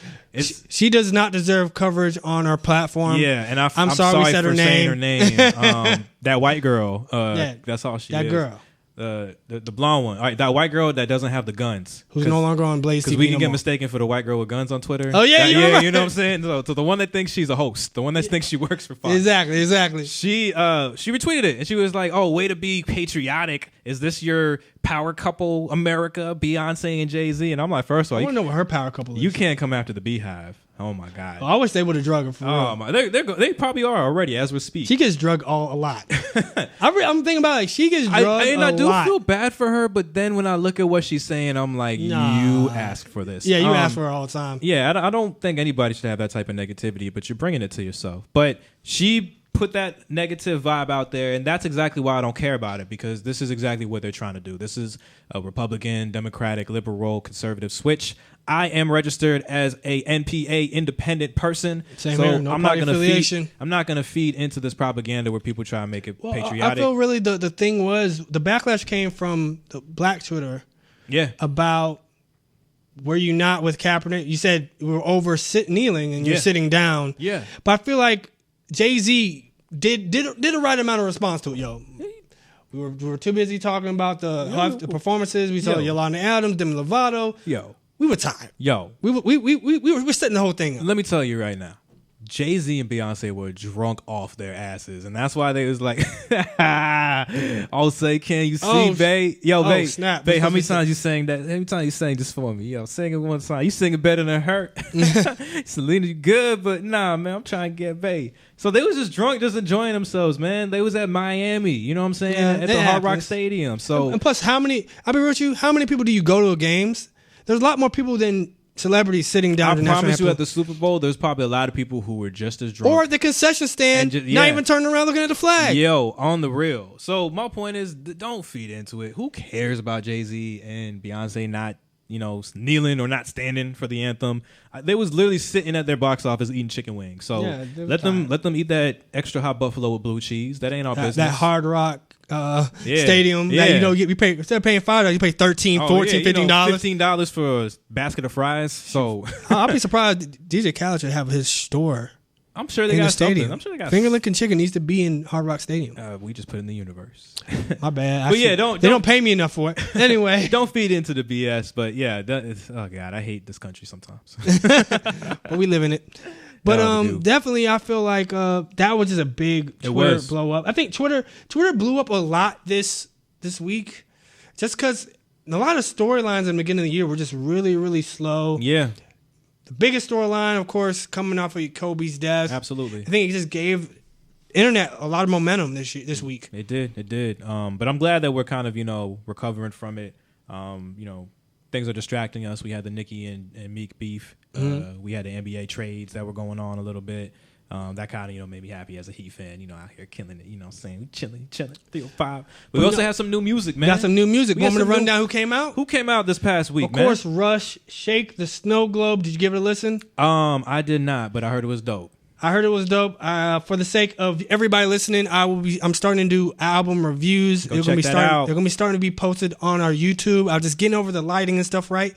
She does not deserve coverage on our platform. Yeah, and I'm sorry we said her saying name. her name. That white girl. That's all she is. That girl. The blonde one. All right, that white girl that doesn't have the guns. Who's no longer on Blaze TV. Because we can get mistaken for the white girl with guns on Twitter. Oh, yeah, you know what I'm saying? So the one that thinks she's a host, the one that thinks she works for Fox. Exactly. She retweeted it, and she was like, oh, way to be patriotic. Is this your power couple, America, Beyonce and Jay-Z? And I'm like, first of all, I want to know what her power couple is. You can't come after the Beehive. Oh, my God. I wish they would have drug her for real. Oh, my. They probably are already as we speak. She gets drugged a lot. I'm thinking about like she gets drugged I do feel bad for her, but then when I look at what she's saying, I'm like, you asked for this. Yeah, you ask for her all the time. Yeah, I don't think anybody should have that type of negativity, but you're bringing it to yourself. But she put that negative vibe out there, and that's exactly why I don't care about it, because this is exactly what they're trying to do. This is a Republican, Democratic, liberal, conservative switch. I am registered as a NPA independent person, Same here, no party affiliation. I'm not going to feed into this propaganda where people try to make it patriotic. I feel really the thing was the backlash came from the Black Twitter. Yeah, about were you not with Kaepernick? You said we were over kneeling and you're sitting down. Yeah, but I feel like Jay-Z did a right amount of response to it. Yo, we were too busy talking about the performances. We saw Yolanda Adams, Demi Lovato. Yo. We were tired. Yo. We were setting the whole thing up. Let me tell you right now. Jay-Z and Beyonce were drunk off their asses. And that's why they was like, I'll say, can you see, babe? Yo, babe. Snap. Babe, how many times you sang that? How many times you sang this for me? Yo, sing it one time. You sing it better than her. Selena, you good, but nah, man, I'm trying to get babe. So they was just drunk, just enjoying themselves, man. They was at Miami, you know what I'm saying? At the Hard Rock Stadium. So, and plus, I'll be real with you, how many people do you go to games? There's a lot more people than celebrities sitting down. I promise you, at the Super Bowl, there's probably a lot of people who were just as drunk. Or at the concession stand, not even turning around looking at the flag. Yo, on the real. So my point is, don't feed into it. Who cares about Jay-Z and Beyonce not, kneeling or not standing for the anthem? They was literally sitting at their box office eating chicken wings. So let them eat that extra hot buffalo with blue cheese. That ain't our business. That Hard Rock stadium that you don't get. You pay instead of paying $5, you pay $13, $14, $15. $15 for a basket of fries. So I'll be surprised DJ Khaled should have his store. I'm sure they got stadium. I'm sure they got Finger licking chicken needs to be in Hard Rock Stadium. We just put it in the univerce. My bad. They don't pay me enough for it. Anyway, don't feed into the BS. But yeah, oh god, I hate this country sometimes. But we live in it. But definitely, I feel like that was just a big Twitter blow up. I think Twitter blew up a lot this week, just because a lot of storylines in the beginning of the year were just really, really slow. Yeah. The biggest storyline, of course, coming off of Kobe's death. Absolutely. I think it just gave internet a lot of momentum this week. It did. But I'm glad that we're kind of, recovering from it. Things are distracting us. We had the Nicki and Meek beef. We had the NBA trades that were going on a little bit. That kind of, made me happy as a Heat fan, out here killing it, saying we chilling, 305. But we also have some new music, man. Got some new music. Want me to run down who came out? Who came out this past week, man? Of course, Rush, Shake the Snow Globe. Did you give it a listen? I did not, but I heard it was dope. I heard it was dope. For the sake of everybody listening, I'm starting to do album reviews. They're gonna be starting to be posted on our YouTube. I'm just getting over the lighting and stuff right.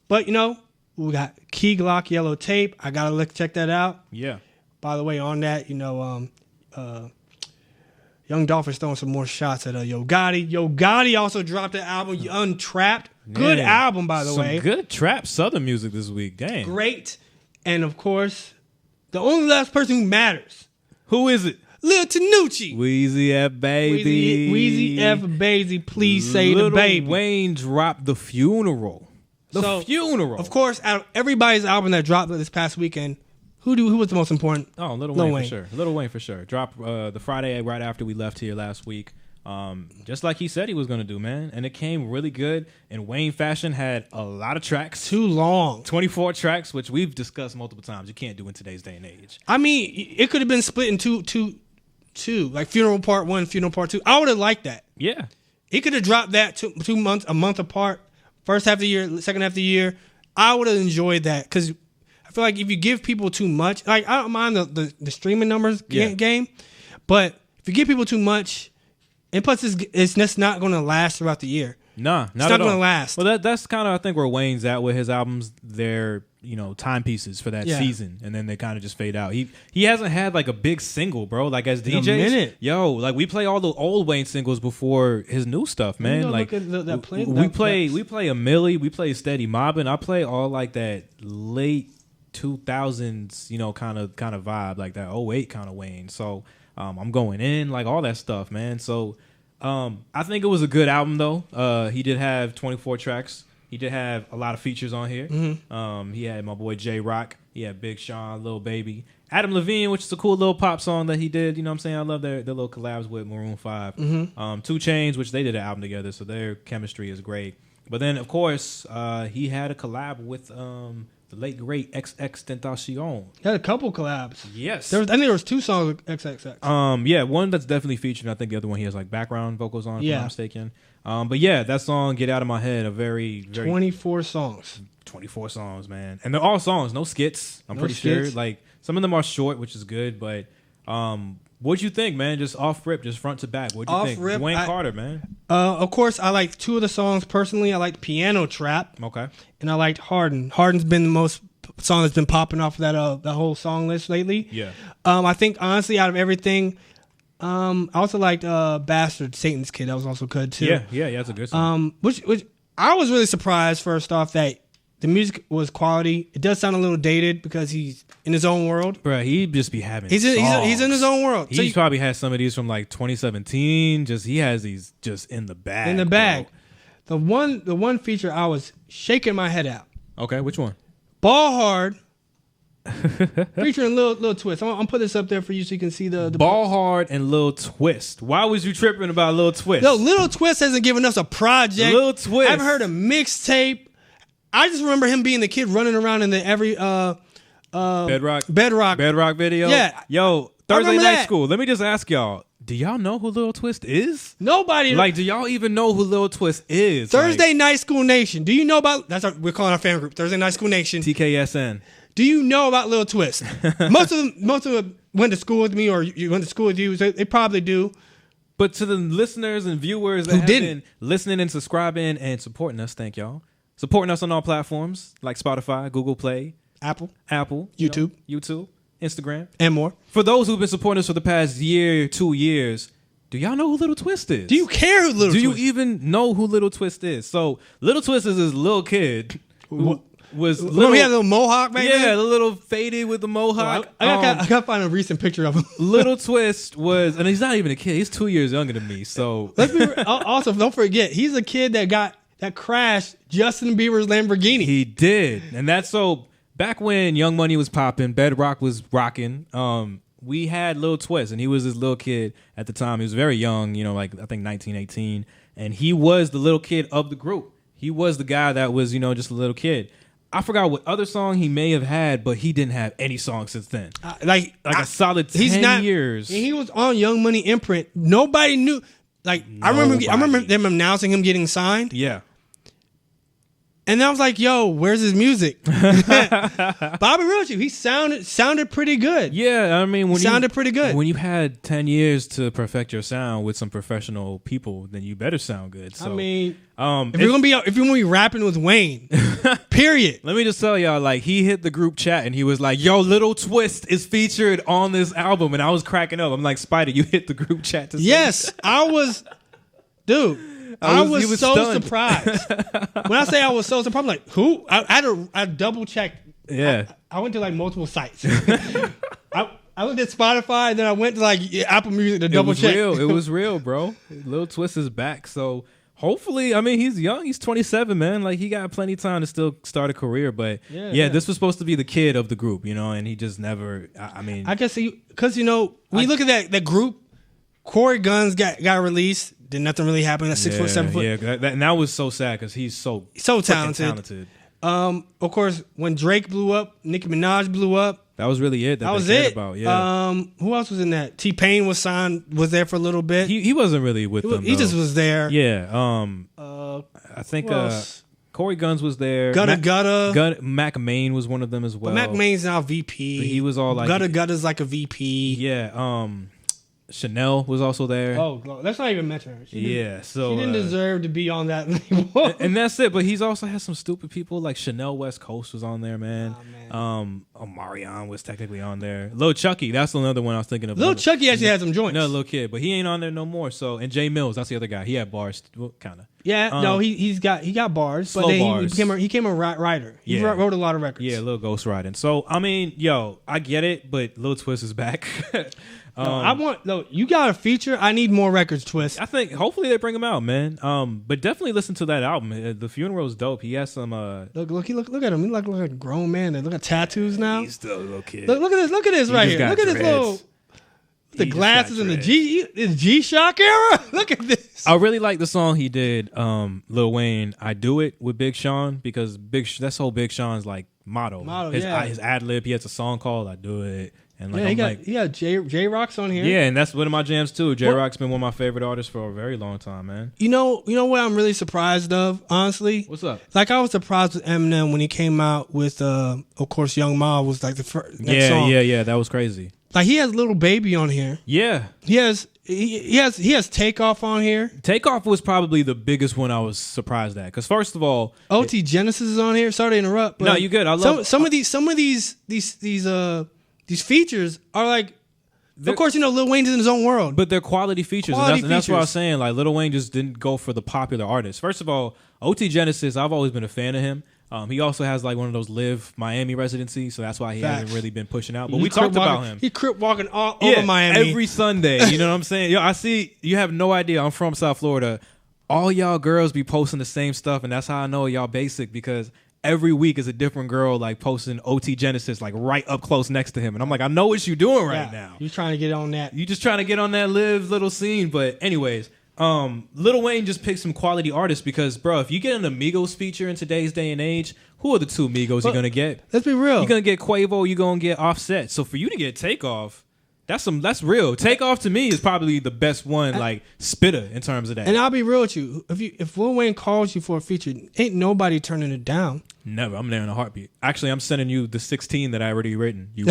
But we got Key Glock Yellow Tape. I gotta check that out. Yeah. By the way, on that, Young Dolph is throwing some more shots at Yo Gotti. Yo Gotti also dropped an album, Untrapped. Good album, by the way. Some good trap Southern music this week. Dang. Great. And of course, the only last person who matters. Who is it? Lil Tanucci. Weezy F Baby. Weezy F Baby. Please say the baby. Lil Wayne dropped The Funeral. The Funeral. Of course, out of everybody's album that dropped this past weekend, who was the most important? Oh, Lil Wayne for sure. Lil Wayne for sure. Dropped the Friday right after we left here last week. Just like he said he was going to do, man. And it came really good. And Wayne fashion had a lot of tracks. Too long. 24 tracks, which we've discussed multiple times. You can't do in today's day and age. I mean, it could have been split in two, like Funeral Part 1, Funeral Part 2. I would have liked that. Yeah. He could have dropped that 2 months, a month apart. First half of the year, second half of the year. I would have enjoyed that because I feel like if you give people too much, like I don't mind the streaming numbers game, but if you give people too much, and plus it's just not going to last throughout the year. Nah, it's not going to last. Well, that's kind of I think where Wayne's at with his albums. They're timepieces for that season, and then they kind of just fade out. He hasn't had like a big single, bro. Like as DJs, like we play all the old Wayne singles before his new stuff, man. Like we play a Millie, we play Steady Mobbin'. I play all like that late 2000s, kind of vibe, like that 08 kind of Wayne. So I'm going in, like all that stuff, man. So I think it was a good album, though. He did have 24 tracks. He did have a lot of features on here. Mm-hmm. He had my boy J Rock. He had Big Sean, Lil Baby. Adam Levine, which is a cool little pop song that he did. You know what I'm saying? I love their little collabs with Maroon 5. Mm-hmm. 2 Chainz, which they did an album together, so their chemistry is great. But then, of course, he had a collab with the late great XXXTentacion. He had a couple collabs. Yes. I think there was 2 songs with XXX. Yeah, one that's definitely featured. I think the other one he has like background vocals on, if I'm not mistaken. But yeah, that song, Get Out of My Head, a very 24 songs. 24 songs, man. And they're all songs, no skits. I'm pretty sure. Like, some of them are short, which is good, but what'd you think, man? Just off rip, just front to back. What'd you think? Dwayne Carter, man. Of course, I like 2 of the songs personally. I liked Piano Trap. Okay. And I liked Harden. Harden's been the most song that's been popping off of that whole song list lately. Yeah. I think, honestly, out of everything, I also liked Bastard, Satan's Kid. That was also good, too. Yeah, that's a good song. Which I was really surprised, first off, that the music was quality. It does sound a little dated because he's in his own world. Bro, he'd just be having he's in his own world. He's probably has some of these from like 2017. He has these just in the bag. In the bag. Bro. The one feature I was shaking my head out. Okay, which one? Ball Hard. Featuring Lil Twist. I'm gonna put this up there for you so you can see the Ball Hard and Lil Twist. Why was you tripping about Lil Twist? No, Lil Twist hasn't given us a project. Lil Twist. I haven't heard a mixtape. I just remember him being the kid running around in every Bedrock video. Yeah. Yo, Thursday Night School. Let me just ask y'all. Do y'all know who Lil Twist is? Nobody. Like, do y'all even know who Lil Twist is? Thursday Night School Nation. Do you know about? We're calling our fan group Thursday Night School Nation. TKSN. Do you know about Lil Twist? Most of them went to school with me, or you went to school with you. They probably do. But to the listeners and viewers that have been listening and subscribing and supporting us, thank y'all. Supporting us on all platforms like Spotify, Google Play, Apple, YouTube, Instagram, and more. For those who've been supporting us for the past year, 2 years, do y'all know who Little Twist is? Do you care who Little Twist is? Do you even know who Little Twist is? So Little Twist is this little kid who was little. He had a little mohawk back then? Yeah, the little faded with the mohawk. I gotta find a recent picture of him. Little Twist was, and he's not even a kid. He's 2 years younger than me. So also, don't forget, he's a kid that crashed Justin Bieber's Lamborghini. He did. And that's so back when Young Money was popping, Bedrock was rocking. We had Lil Twist, and he was this little kid at the time. He was very young, like I think 19, 18. And he was the little kid of the group. He was the guy that was, just a little kid. I forgot what other song he may have had, but he didn't have any song since then. A solid 10 years. He was on Young Money imprint. Nobody knew. Like I remember them announcing him getting signed. Yeah. And I was like, yo, where's his music? But I'll be real with you, he sounded pretty good. Yeah, I mean, sounded pretty good. When you had 10 years to perfect your sound with some professional people, then you better sound good. So, I mean, if you're gonna be rapping with Wayne, period. Let me just tell y'all, like, he hit the group chat and he was like, yo, Little Twist is featured on this album. And I was cracking up. I'm like, Spider, you hit the group chat to say Yes, I was, dude. I was so stunned. Surprised. When I say I was so surprised, I'm like, who? I double checked. Yeah. I went to like multiple sites. I looked at Spotify, and then I went to like Apple Music to double check. It was real, bro. Lil Twist is back. So hopefully, I mean, he's young. He's 27, man. Like, he got plenty of time to still start a career. But yeah, this was supposed to be the kid of the group, you know, and he just never, I mean. I guess because, you know, when you look at that group, Corey Guns got released. Did nothing really happen at 6 foot, 7 foot. Yeah, and that was so sad because he's so talented. Of course, when Drake blew up, Nicki Minaj blew up. That was really it. That was it. About, yeah. Who else was in that? T-Pain was there for a little bit. He wasn't really with them. He just was there. Yeah. I think Corey Guns was there. Gutta. Mac Main was one of them as well. But Mac Main's now VP. But he was all like Gutta's like a VP. Yeah. Chanel was also there. Oh, let's not even mention her. She didn't deserve to be on that label. And that's it. But he's also had some stupid people like Chanel West Coast was on there, man. Omarion was technically on there. Lil Chucky, that's another one I was thinking of. Lil Chucky actually had some joints. No, little kid, but he ain't on there no more. So, and Jay Mills, that's the other guy. He had bars, well, kind of. Yeah, no, he got bars, but then bars. He became a writer. He wrote a lot of records. Yeah, a little ghost writing. So I mean, yo, I get it, but Lil Twist is back. You got a feature. I need more records, Twist. I think hopefully they bring him out, man. But definitely listen to that album. The Funeral's dope. He has some. Look at him. He like a grown man. Look at tattoos now. He's still a little kid. Look at this right here. Look at this little. The glasses and the G-Shock era. Look at this. I really like the song he did, Lil Wayne. I Do It with Big Sean because that's whole Big Sean's like motto. His ad lib. He has a song called I Do It. And like, he got J-Rock's on here. Yeah, and that's one of my jams too. J-Rock's been one of my favorite artists for a very long time, man. You know what I'm really surprised of, honestly? What's up? Like, I was surprised with Eminem when he came out with, of course, Young Ma was like the first next song. Yeah, that was crazy. Like, he has Little Baby on here. Yeah. He has Takeoff on here. Takeoff was probably the biggest one I was surprised at. Because first of all, OT Genesis is on here. Sorry to interrupt. But no, you good. I love some of these features are like, of course, you know, Lil Wayne's in his own world. But they're quality features. And that's what I was saying. Like, Lil Wayne just didn't go for the popular artists. First of all, OT Genesis, I've always been a fan of him. He also has like one of those Live Miami residencies, so that's why he hasn't really been pushing out. But we talked about him. He crip walking all over Miami every Sunday. You know what I'm saying? Yo, I see. You have no idea. I'm from South Florida. All y'all girls be posting the same stuff, and that's how I know y'all basic because every week is a different girl like posting OT Genesis like right up close next to him, and I'm like, I know what you're doing right now. You trying to get on that? You just trying to get on that Live little scene. But anyways. Lil Wayne just picked some quality artists because, bro, if you get an Amigos feature in today's day and age, who are the two Amigos you're gonna get? Let's be real. You're gonna get Quavo, you're gonna get Offset. So for you to get Takeoff, that's real. Takeoff to me is probably the best one, like spitter in terms of that. And I'll be real with you. If Lil Wayne calls you for a feature, ain't nobody turning it down. Never. I'm there in a heartbeat. Actually, I'm sending you the 16 that I already written. This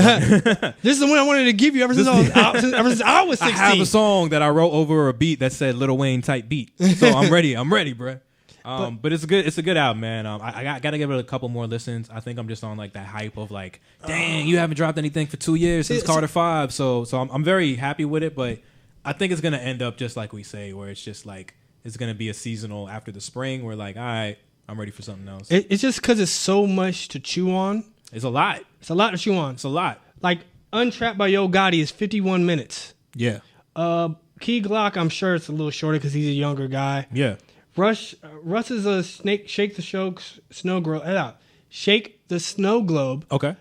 is the one I wanted to give you ever since I was 16. I have a song that I wrote over a beat that said Lil Wayne type beat. So I'm ready, bro. But it's a good album, man. I gotta give it a couple more listens. I think I'm just on like that hype of like, dang, you haven't dropped anything for 2 years since Carter 5. So I'm very happy with it, but I think it's gonna end up just like we say, where it's just like it's gonna be a seasonal after the spring. We're like, all right, I'm ready for something else. It's just because it's so much to chew on. It's a lot. It's a lot to chew on. It's a lot. Like Untrapped by Yo Gotti is 51 minutes. Yeah. Key Glock, I'm sure it's a little shorter because he's a younger guy. Yeah. Russ is a Shake the Snow Globe. Okay.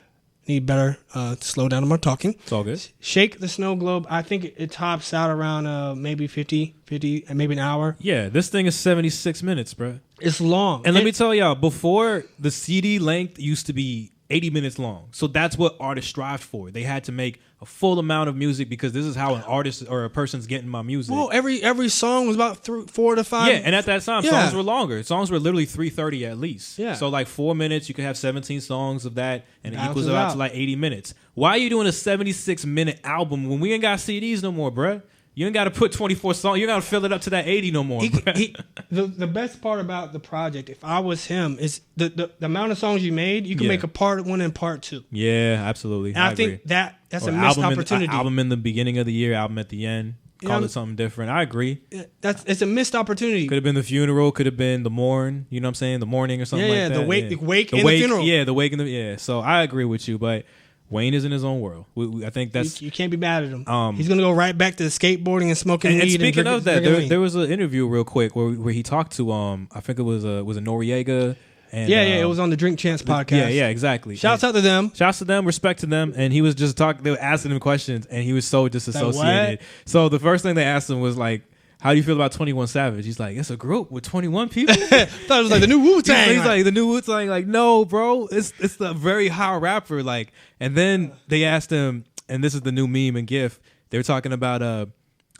Need better slow down on my talking. It's all good. Shake the Snow Globe. I think it tops out around maybe 50, maybe an hour. Yeah, this thing is 76 minutes, bro. It's long. And let me tell y'all, before the CD length used to be 80 minutes long. So that's what artists strived for. They had to make a full amount of music because this is how an artist or a person's getting my music. Well, every song was about 4 to 5. Yeah, and at that time, songs were longer. Songs were literally 3:30 at least. Yeah. So like 4 minutes, you could have 17 songs of that, and it equals Balances out out to like 80 minutes. Why are you doing a 76-minute album when we ain't got CDs no more, bruh? You ain't got to put 24 songs. You got to fill it up to that 80 no more. The best part about the project, if I was him, is the amount of songs you made. You can make a part 1 and part 2. Yeah, absolutely. And I think that's a missed opportunity. Album in the beginning of the year, album at the end. Call it something different. I agree. It's a missed opportunity. Could have been the funeral. Could have been the morn. You know what I'm saying? The morning or something like that. The wake and the funeral. Yeah, the wake and the So I agree with you, but Wayne is in his own world. I think that's you can't be mad at him. He's gonna go right back to skateboarding and smoking weed. And speaking of that, there was an interview real quick where he talked to I think it was a Noriega. And, it was on the Drink Chance podcast. Yeah, exactly. Shouts out to them. Shouts to them, respect to them. And he was just talking, they were asking him questions, and he was so disassociated. So the first thing they asked him was like, how do you feel about 21 Savage? He's like, it's a group with 21 people. Thought it was like the new Wu-Tang. He's like, the new Wu-Tang. Like, no, bro, it's the very high rapper. Like, and then they asked him, and this is the new meme and gif. They were talking about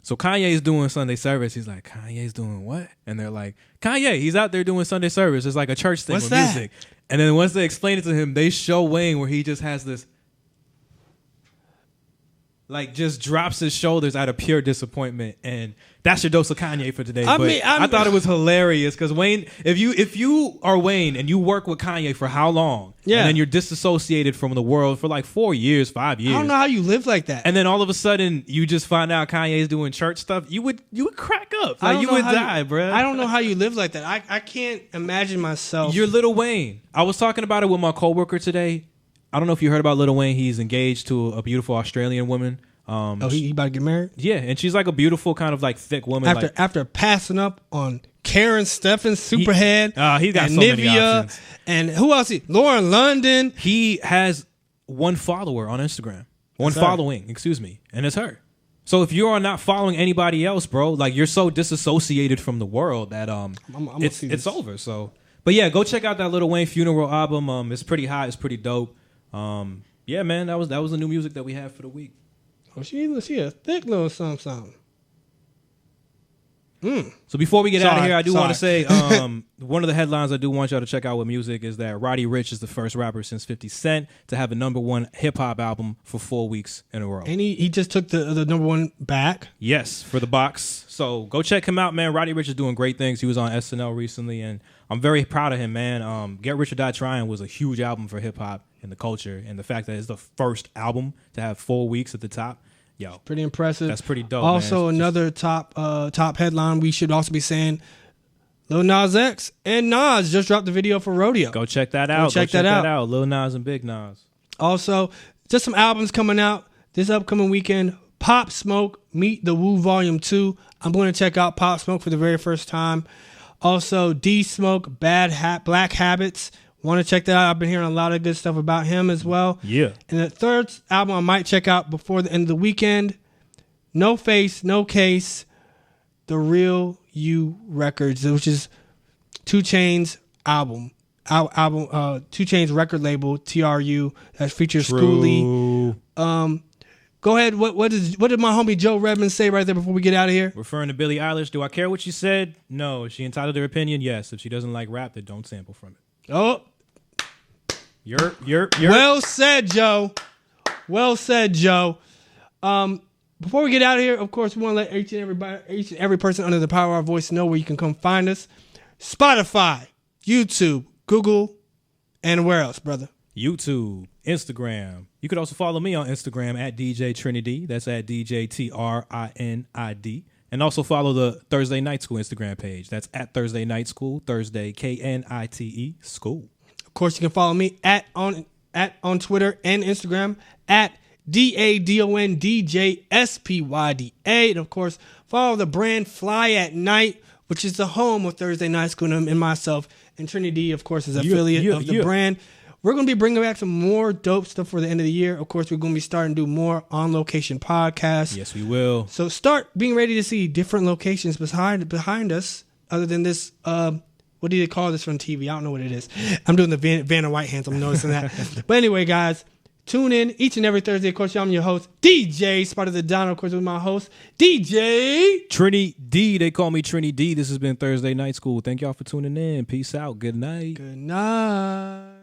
so Kanye's doing Sunday service. He's like, Kanye's doing what? And they're like, Kanye, he's out there doing Sunday service. It's like a church thing with music. And then once they explain it to him, they show Wayne where he just has this, like, just drops his shoulders out of pure disappointment. And that's your dose of Kanye for today. I thought it was hilarious because Wayne, if you are Wayne and you work with Kanye for how long? Yeah. And then you're disassociated from the world for like 4 years, 5 years. I don't know how you live like that. And then all of a sudden you just find out Kanye's doing church stuff. You would crack up. Like, you would die, bro. I don't know how you live like that. I can't imagine myself. You're Lil Wayne. I was talking about it with my coworker today. I don't know if you heard about Lil Wayne. He's engaged to a beautiful Australian woman. He about to get married? Yeah, and she's like a beautiful kind of like thick woman. After passing up on Karen Steffens, Superhead, he's got and so Nivea, many options. And who else? Lauren London. He has one follower on Instagram. One following, excuse me, and it's her. So if you are not following anybody else, bro, like you're so disassociated from the world that it's over. So, but yeah, go check out that Lil Wayne funeral album. It's pretty hot. It's pretty dope. Yeah, man, that was the new music that we had for the week. Oh, she a thick little something. So before we get out of here, I do want to say one of the headlines I do want y'all to check out with music is that Roddy Ricch is the first rapper since 50 Cent to have a #1 hip hop album for 4 weeks in a row. And he just took the #1 back. Yes, for the box. So go check him out, man. Roddy Ricch is doing great things. He was on SNL recently, and I'm very proud of him, man. Get Rich or Die Trying was a huge album for hip hop and the culture, and the fact that it's the first album to have 4 weeks at the top. Yo, pretty impressive. That's pretty dope. Also, man. another top headline we should also be saying: Lil Nas X and Nas just dropped the video for Rodeo. Go check that out. Go check that out. Lil Nas and Big Nas. Also, just some albums coming out this upcoming weekend. Pop Smoke, Meet the Woo Volume 2. I'm going to check out Pop Smoke for the very first time. Also, D Smoke, Black Habits. Want to check that out. I've been hearing a lot of good stuff about him as well. Yeah. And the third album I might check out before the end of the weekend, No Face, No Case, The Real You Records, which is 2 Chainz album. 2 Chainz record label, TRU, that features Schoolie. Go ahead. What did my homie Joe Redman say right there before we get out of here? Referring to Billie Eilish, do I care what she said? No. Is she entitled to her opinion? Yes. If she doesn't like rap, then don't sample from it. Oh. You're Well said, Joe. Well said, Joe. Before we get out of here, of course, we want to let each and every person under the power of our voice know where you can come find us. Spotify, YouTube, Google, and where else, brother? YouTube, Instagram. You could also follow me on Instagram at DJ Trinity. That's at DJ TRINID. And also follow the Thursday Night School Instagram page. That's at Thursday Night School, Thursday KNITE School. Of course, you can follow me on Twitter and Instagram at DADONDJSPYDA. And of course, follow the brand Fly at Night, which is the home of Thursday Night School and myself. And Trinity, of course, is an affiliate of the brand. we're going to be bringing back some more dope stuff for the end of the year. Of course, we're going to be starting to do more on-location podcasts. Yes, we will. So start being ready to see different locations behind us other than this, what do you call this from TV? I don't know what it is. I'm doing the Vanna White hands. I'm noticing that. But anyway, guys, tune in each and every Thursday. Of course, I'm your host, DJ, Spot of the Don. Of course, with my host, DJ Trini D. They call me Trini D. This has been Thursday Night School. Thank y'all for tuning in. Peace out. Good night. Good night.